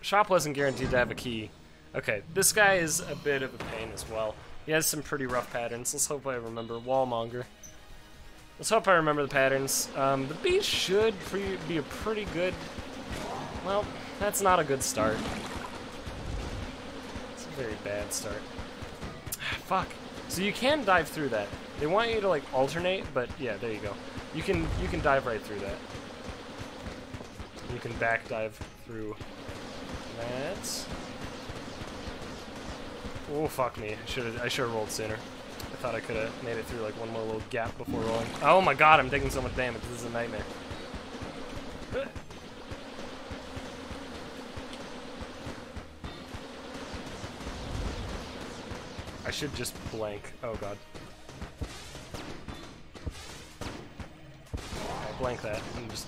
shop wasn't guaranteed to have a key. Okay, this guy is a bit of a pain as well. He has some pretty rough patterns. Let's hope I remember. Monger. Let's hope I remember the patterns. The beach should be a pretty good... Well, that's not a good start. It's a very bad start. Fuck. So you can dive through that. They want you to like alternate, but yeah, there you go. You can dive right through that. You can back dive through that. Oh fuck me! I should have rolled sooner. I thought I could have made it through like one more little gap before rolling. Oh my god! I'm taking so much damage. This is a nightmare. I should just blank. Oh god. I'll blank that. I'm just.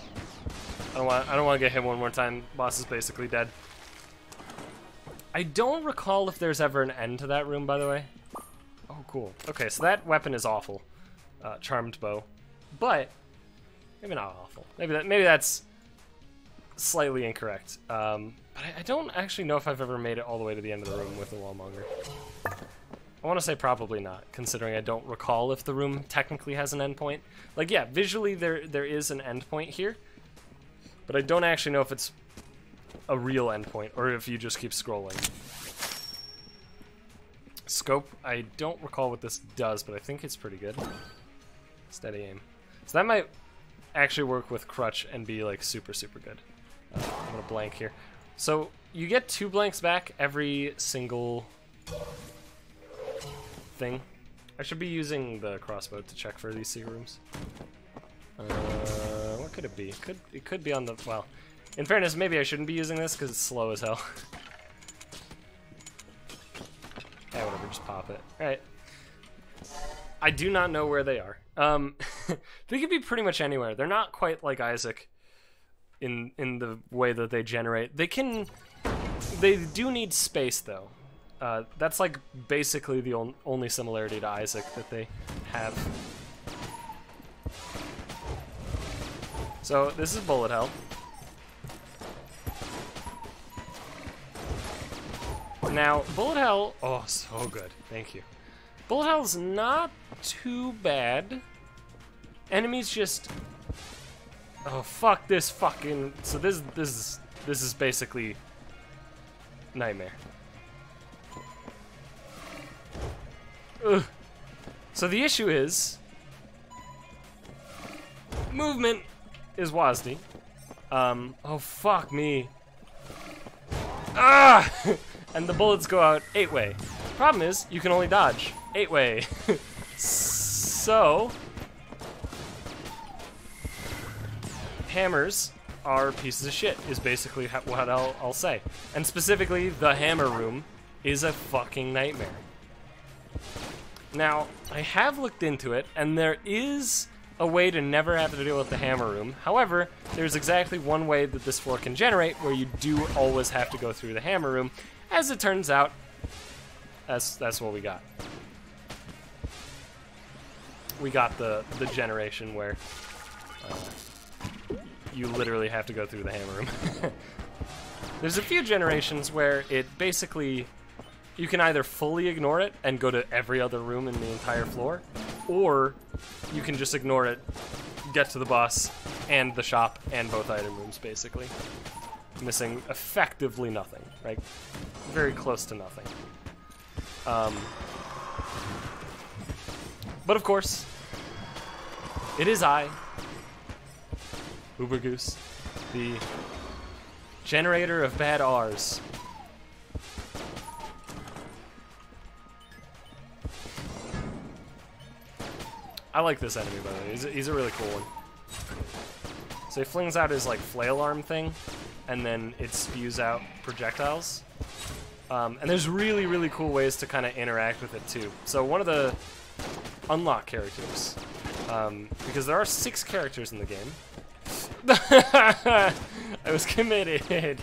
I don't want to get hit one more time. Boss is basically dead. I don't recall if there's ever an end to that room, by the way. Oh, cool. Okay, so that weapon is awful. Charmed bow. But maybe not awful. Maybe that's slightly incorrect. But I don't actually know if I've ever made it all the way to the end of the room with the Monger. I want to say probably not, considering I don't recall if the room technically has an endpoint. Like, yeah, visually there is an endpoint here, but I don't actually know if it's a real endpoint or if you just keep scrolling. Scope, I don't recall what this does, but I think it's pretty good. Steady aim. So that might actually work with crutch and be like super good. I'm gonna blank here. So you get 2 blanks back every single thing. I should be using the crossbow to check for these secret rooms. What could it be? It could be on the, well, in fairness, maybe I shouldn't be using this because it's slow as hell. Yeah, whatever, just pop it. Alright. I do not know where they are. They could be pretty much anywhere. They're not quite like Isaac in the way that they generate. They do need space though. That's like basically the only similarity to Isaac that they have. So this is bullet hell. Now, bullet hell, oh, so good, thank you. Bullet hell's not too bad. Enemies just, oh fuck this fucking. So this is basically nightmare. Ugh. So the issue is movement is WASD. Oh fuck me. Ah! And the bullets go out 8-way. Problem is, you can only dodge 8-way. So hammers are pieces of shit, is basically what I'll say. And specifically, the hammer room is a fucking nightmare. Now, I have looked into it, and there is a way to never have to deal with the hammer room. However, there's exactly one way that this floor can generate where you do always have to go through the hammer room. As it turns out, that's what we got. We got the generation where you literally have to go through the hammer room. There's a few generations where it basically, you can either fully ignore it and go to every other room in the entire floor, or you can just ignore it, get to the boss and the shop and both item rooms, basically. Missing effectively nothing, right? Very close to nothing. But of course, it is I, UberGoose, the generator of bad R's. I like this enemy, by the way. He's a really cool one. So he flings out his like flail arm thing, and then it spews out projectiles. And there's really cool ways to kind of interact with it too. So one of the unlock characters, because there are 6 characters in the game. I was committed.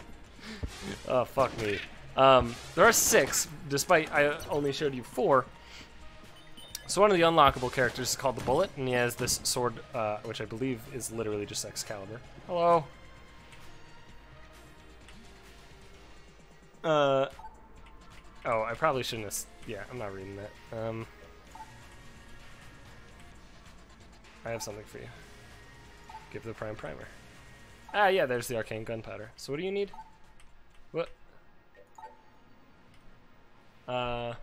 Oh fuck me. There are 6, despite I only showed you 4. So one of the unlockable characters is called the Bullet, and he has this sword, which I believe is literally just Excalibur. Hello. Oh, I probably shouldn't have... Yeah, I'm not reading that. I have something for you. Give the prime primer. Ah, yeah, there's the arcane gunpowder. So what do you need? What? Planar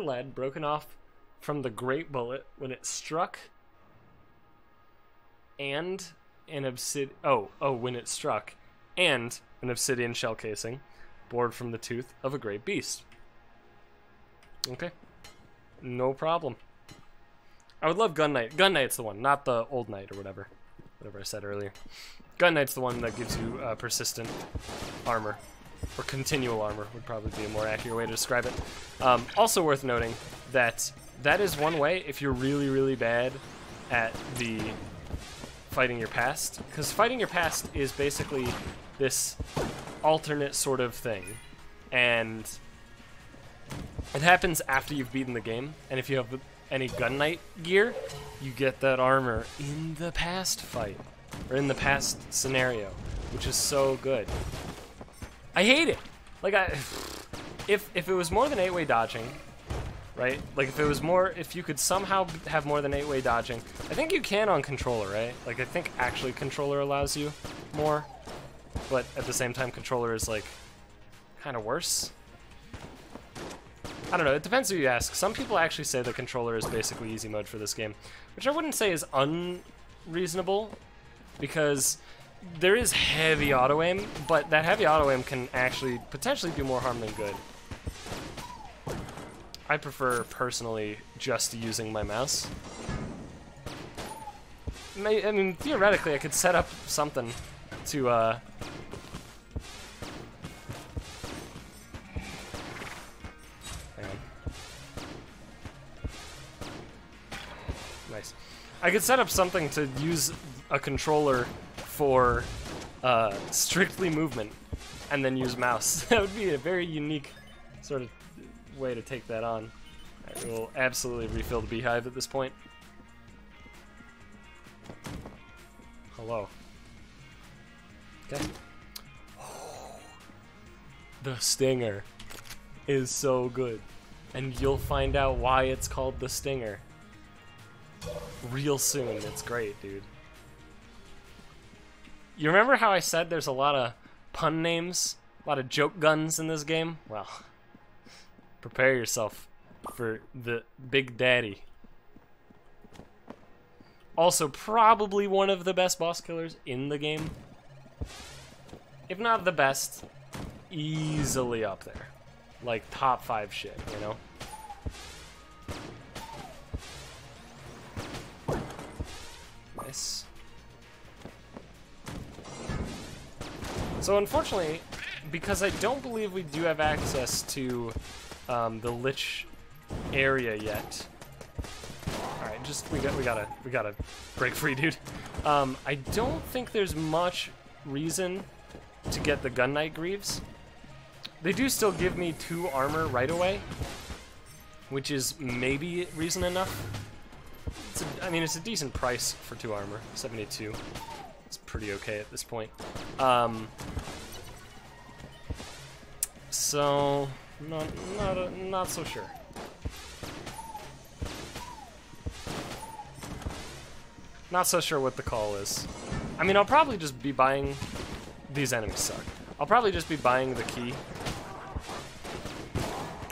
lead broken off from the great bullet when it struck, and an when it struck, and an obsidian shell casing bored from the tooth of a great beast. Okay, no problem. I would love Gun Knight. Gun Knight's the one, not the Old Knight or whatever I said earlier. Gun Knight's the one that gives you persistent armor. Or continual armor would probably be a more accurate way to describe it. Also worth noting that that is one way if you're really, really bad at the fighting your past. Because fighting your past is basically this alternate sort of thing. And it happens after you've beaten the game. And if you have any Gun Knight gear, you get that armor in the past fight. Or in the past scenario. Which is so good. I hate it. Like if it was more than 8-way dodging, right? Like if you could somehow have more than 8-way dodging, I think you can on controller, right? Like I think actually controller allows you more, but at the same time controller is like kind of worse. I don't know. It depends who you ask. Some people actually say the controller is basically easy mode for this game, which I wouldn't say is unreasonable, because there is heavy auto aim, but that heavy auto aim can actually potentially do more harm than good. I prefer personally just using my mouse. I mean, theoretically, I could set up something to hang on. Nice. I could set up something to use a controller for strictly movement, and then use mouse. That would be a very unique sort of way to take that on. Right, we will absolutely refill the beehive at this point. Hello. Okay. The stinger is so good, and you'll find out why it's called the stinger real soon. It's great, dude. You remember how I said there's a lot of pun names, a lot of joke guns in this game? Well, prepare yourself for the Big Daddy. Also, probably one of the best boss killers in the game. If not the best, easily up there. Like, top 5 shit, you know? Nice. So unfortunately, because I don't believe we do have access to the Lich area yet. All right, just we gotta break free, dude. I don't think there's much reason to get the Gun Knight Greaves. They do still give me 2 armor right away, which is maybe reason enough. I mean, it's a decent price for 2 armor, 72. It's pretty okay at this point. So not so sure. Not so sure what the call is. I mean, I'll probably just be buying... These enemies suck. I'll probably just be buying the key.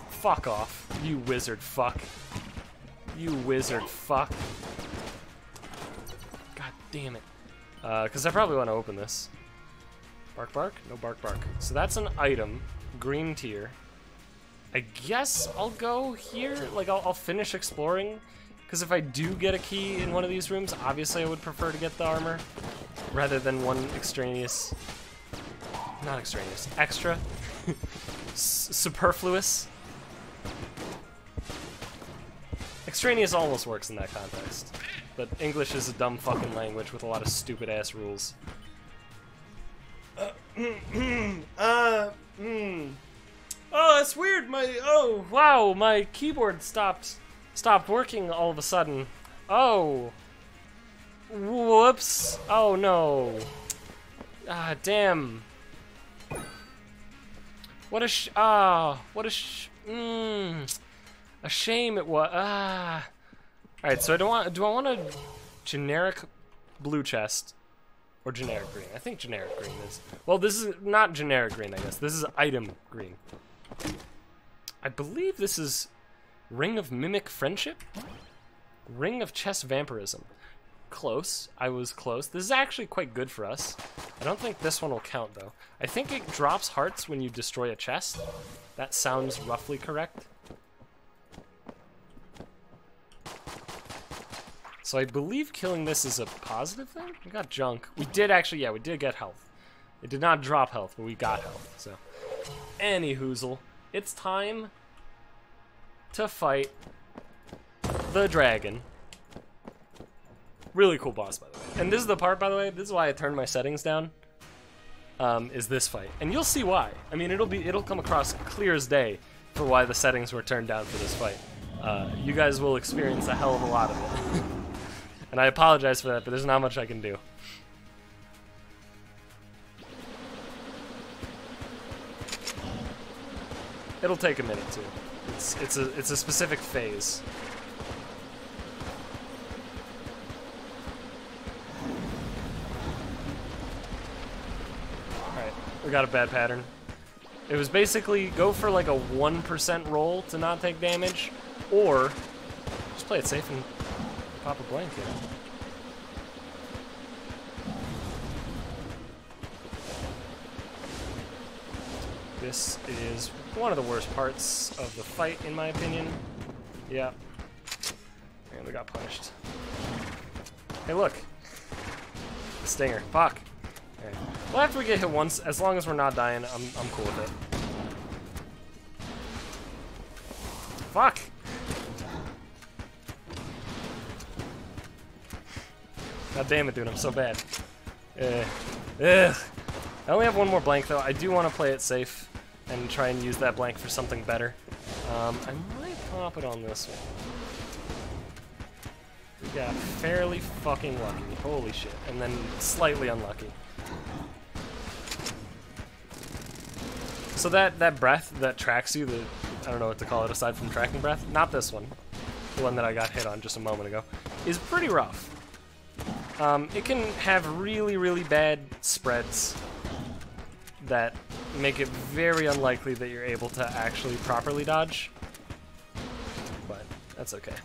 Fuck off, you wizard fuck. You wizard fuck. God damn it. Because I probably want to open this. Bark bark? No bark bark. So that's an item. Green tier. I guess I'll go here. Like, I'll finish exploring. Because if I do get a key in one of these rooms, obviously I would prefer to get the armor. Rather than one extraneous... Not extraneous. Extra. Superfluous. Extraneous almost works in that context. But English is a dumb fucking language with a lot of stupid ass rules. Oh, that's weird. Oh, wow, my keyboard stopped working all of a sudden. Oh. Whoops. Oh no. Ah, damn. What a a shame it was. Ah. All right, so do I want a generic blue chest or generic green? I think generic green is. Well, this is not generic green, I guess. This is item green. I believe this is Ring of Mimic Friendship? Ring of Chess Vampirism. Close. I was close. This is actually quite good for us. I don't think this one will count, though. I think it drops hearts when you destroy a chest. That sounds roughly correct. So I believe killing this is a positive thing? We got junk. We did actually, yeah, we did get health. It did not drop health, but we got health, so. Anyhoozle, it's time to fight the dragon. Really cool boss, by the way. And this is the part, by the way, this is why I turned my settings down, is this fight. And you'll see why. I mean, it'll come across clear as day for why the settings were turned down for this fight. You guys will experience a hell of a lot of it. And I apologize for that, but there's not much I can do. It'll take a minute too. It's a specific phase. Alright, we got a bad pattern. It was basically go for like a 1% roll to not take damage, or just play it safe and pop a blank here. This is one of the worst parts of the fight, in my opinion. Yeah. And we got punished. Hey, look. The stinger. Fuck. Okay. Well, after we get hit once, as long as we're not dying, I'm cool with it. Fuck. God damn it, dude, I'm so bad. Ugh. I only have one more blank, though. I do want to play it safe and try and use that blank for something better. I might pop it on this one. We got fairly fucking lucky. Holy shit. And then slightly unlucky. So that breath that tracks you, I don't know what to call it aside from tracking breath, not this one, the one that I got hit on just a moment ago, is pretty rough. It can have really, really bad spreads that make it very unlikely that you're able to actually properly dodge, but that's okay.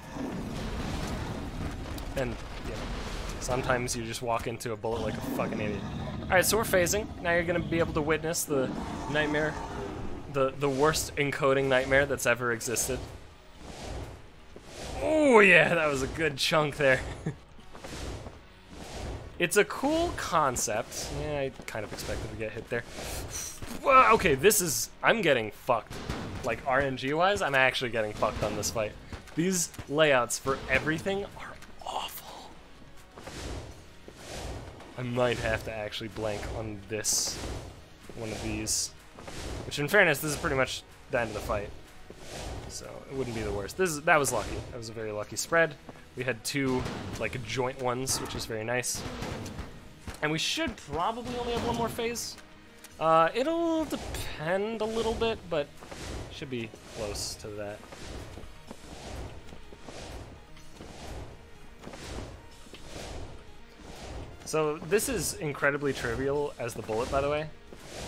And, you know, sometimes you just walk into a bullet like a fucking idiot. Alright, so we're phasing. Now you're going to be able to witness the nightmare, the worst encoding nightmare that's ever existed. Oh yeah, that was a good chunk there. It's a cool concept. Yeah, I kind of expected to get hit there. Well, okay, I'm getting fucked. Like, RNG-wise, I'm actually getting fucked on this fight. These layouts for everything are awful. I might have to actually blank on this, one of these. Which, in fairness, this is pretty much the end of the fight. So, it wouldn't be the worst. That was lucky. That was a very lucky spread. We had two, like, joint ones, which is very nice. And we should probably only have one more phase. It'll depend a little bit, but should be close to that. So this is incredibly trivial as the bullet, by the way,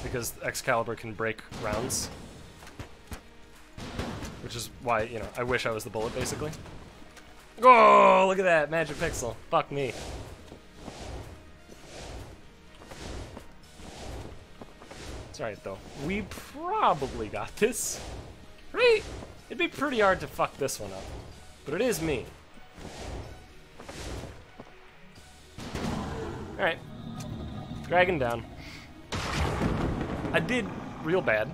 because Excalibur can break rounds. Which is why, you know, I wish I was the bullet, basically. Oh, look at that, magic pixel. Fuck me. It's alright, though. We probably got this. Right? It'd be pretty hard to fuck this one up. But it is me. Alright. Dragon down. I did real bad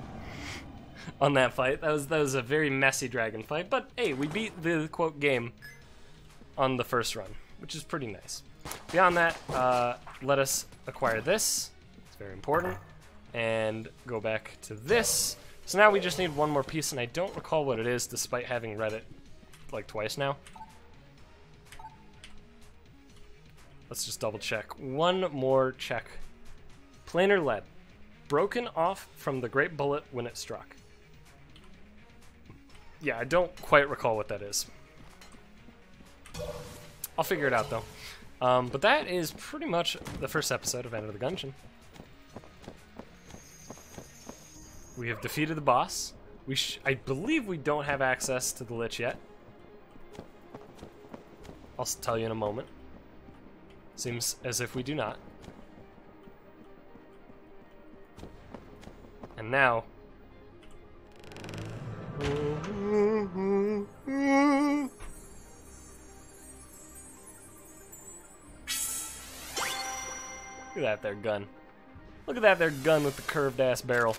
on that fight. That was a very messy dragon fight. But, hey, we beat the, quote, game on the first run, which is pretty nice. Beyond that, let us acquire this. It's very important. And go back to this. So now we just need one more piece, and I don't recall what it is, despite having read it like twice now. Let's just double check. One more check Planar lead. Broken off from the great bullet when it struck. Yeah, I don't quite recall what that is. I'll figure it out, though. But that is pretty much the first episode of Enter the Gungeon. We have defeated the boss. I believe we don't have access to the Lich yet. I'll tell you in a moment. Seems as if we do not. And now... Look at that there gun. Look at that there gun with the curved ass barrel.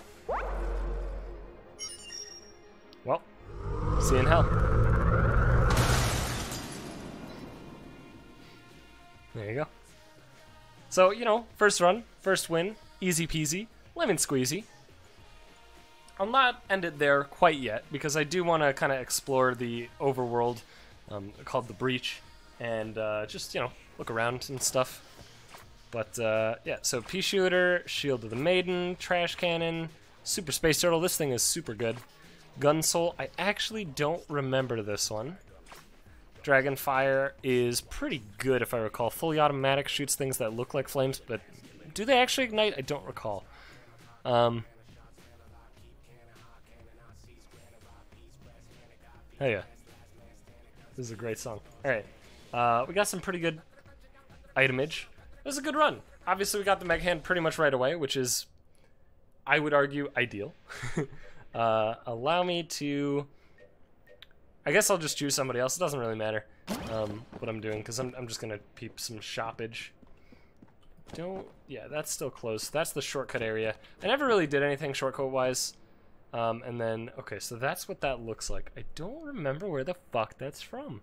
Well, see you in hell. There you go. So, you know, first run, first win, easy peasy, lemon squeezy. I'll not end it there quite yet, because I do want to kind of explore the overworld called the Breech, and just, you know, look around and stuff. But, yeah, so Pea Shooter, Shield of the Maiden, Trash Cannon, Super Space Turtle. This thing is super good. Gun Soul, I actually don't remember this one. Dragon Fire is pretty good, if I recall. Fully automatic, shoots things that look like flames, but do they actually ignite? I don't recall. Oh yeah. This is a great song. Alright. We got some pretty good itemage. It was a good run. Obviously, we got the Mega Hand pretty much right away, which is, I would argue, ideal. Allow me to... I guess I'll just choose somebody else. It doesn't really matter what I'm doing, because I'm just going to peep some shoppage. Yeah, that's still close. That's the shortcut area. I never really did anything shortcut-wise. And then, okay, so that's what that looks like. I don't remember where the fuck that's from.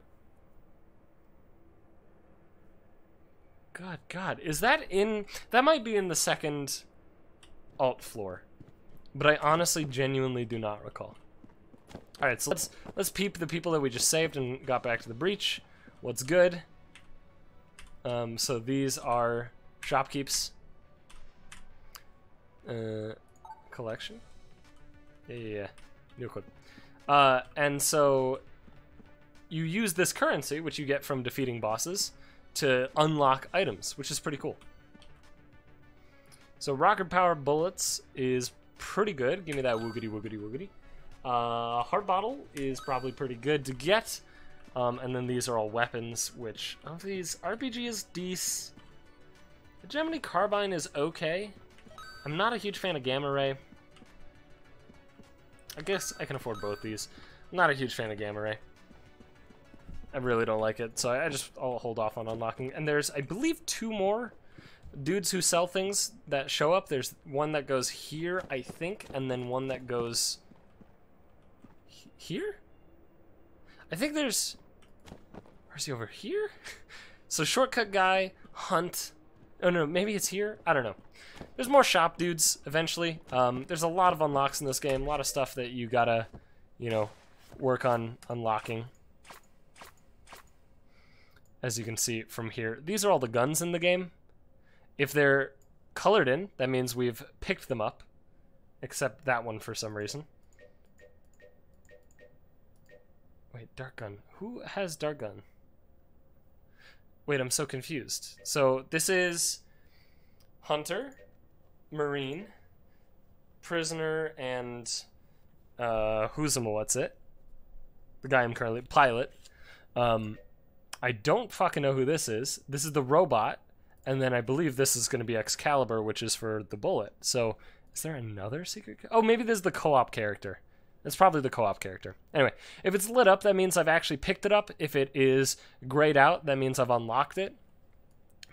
God, is that in... That might be in the second alt floor. But I honestly, genuinely do not recall. Alright, so let's peep the people that we just saved and got back to the Breach. What's good? So these are shopkeeps. Collection? Yeah. New code. And so you use this currency, which you get from defeating bosses, to unlock items, which is pretty cool. So rocket power bullets is pretty good. Give me that woogity woogity woogity. Heart bottle is probably pretty good to get. And then these are all weapons, which of these RPG is decent. The Gemini carbine is okay. I'm not a huge fan of gamma ray. I guess I can afford both these. I'm not a huge fan of gamma ray. I really don't like it, so I'll hold off on unlocking. And there's, I believe, 2 more dudes who sell things that show up. There's one that goes here, I think, and then one that goes here? I think there's... Where's he, over here? So shortcut guy, hunt... Oh no, maybe it's here? I don't know. There's more shop dudes, eventually. There's a lot of unlocks in this game, a lot of stuff that you gotta, you know, work on unlocking. As you can see from here. These are all the guns in the game. If they're colored in, that means we've picked them up. Except that one for some reason. Wait, Dark Gun. Who has Dark Gun? Wait, I'm so confused. So this is Hunter, Marine, Prisoner, and who's what's it? The guy I'm currently pilot. I don't fucking know who this is. This is the robot, and then I believe this is going to be Excalibur, which is for the bullet. So is there another secret? Oh, maybe this is the co-op character. It's probably the co-op character. Anyway, if it's lit up, that means I've actually picked it up. If it is grayed out, that means I've unlocked it,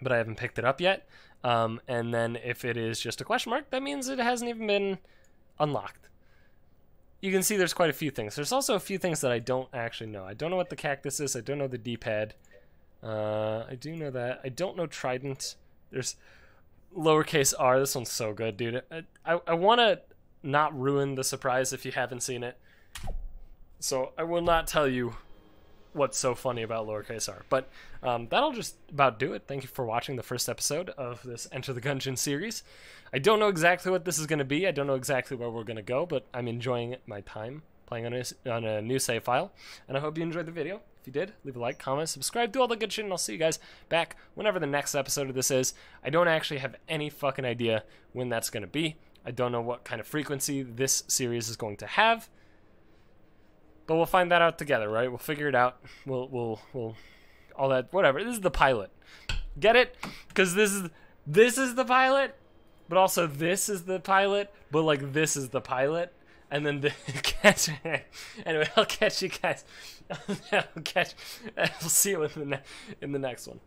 but I haven't picked it up yet. And then if it is just a question mark, that means it hasn't even been unlocked. You can see there's quite a few things. There's also a few things that I don't actually know. I don't know what the cactus is. I don't know the D-pad. I do know that. I don't know Trident. There's lowercase r. This one's so good, dude. I want to not ruin the surprise if you haven't seen it. So I will not tell you what's so funny about lowercase r. But that'll just about do it. Thank you for watching the first episode of this Enter the Gungeon series. I don't know exactly what this is going to be. I don't know exactly where we're going to go, but I'm enjoying my time playing on a new save file. And I hope you enjoyed the video. If you did, leave a like, comment, subscribe, do all the good shit, and I'll see you guys back whenever the next episode of this is. I don't actually have any fucking idea when that's going to be. I don't know what kind of frequency this series is going to have. But we'll find that out together, right? We'll figure it out. We'll all that, whatever. This is the pilot. Get it? Because this is the pilot, but also this is the pilot, but like this is the pilot, and then the catch. Anyway, I'll catch you guys. We'll see you in the next one.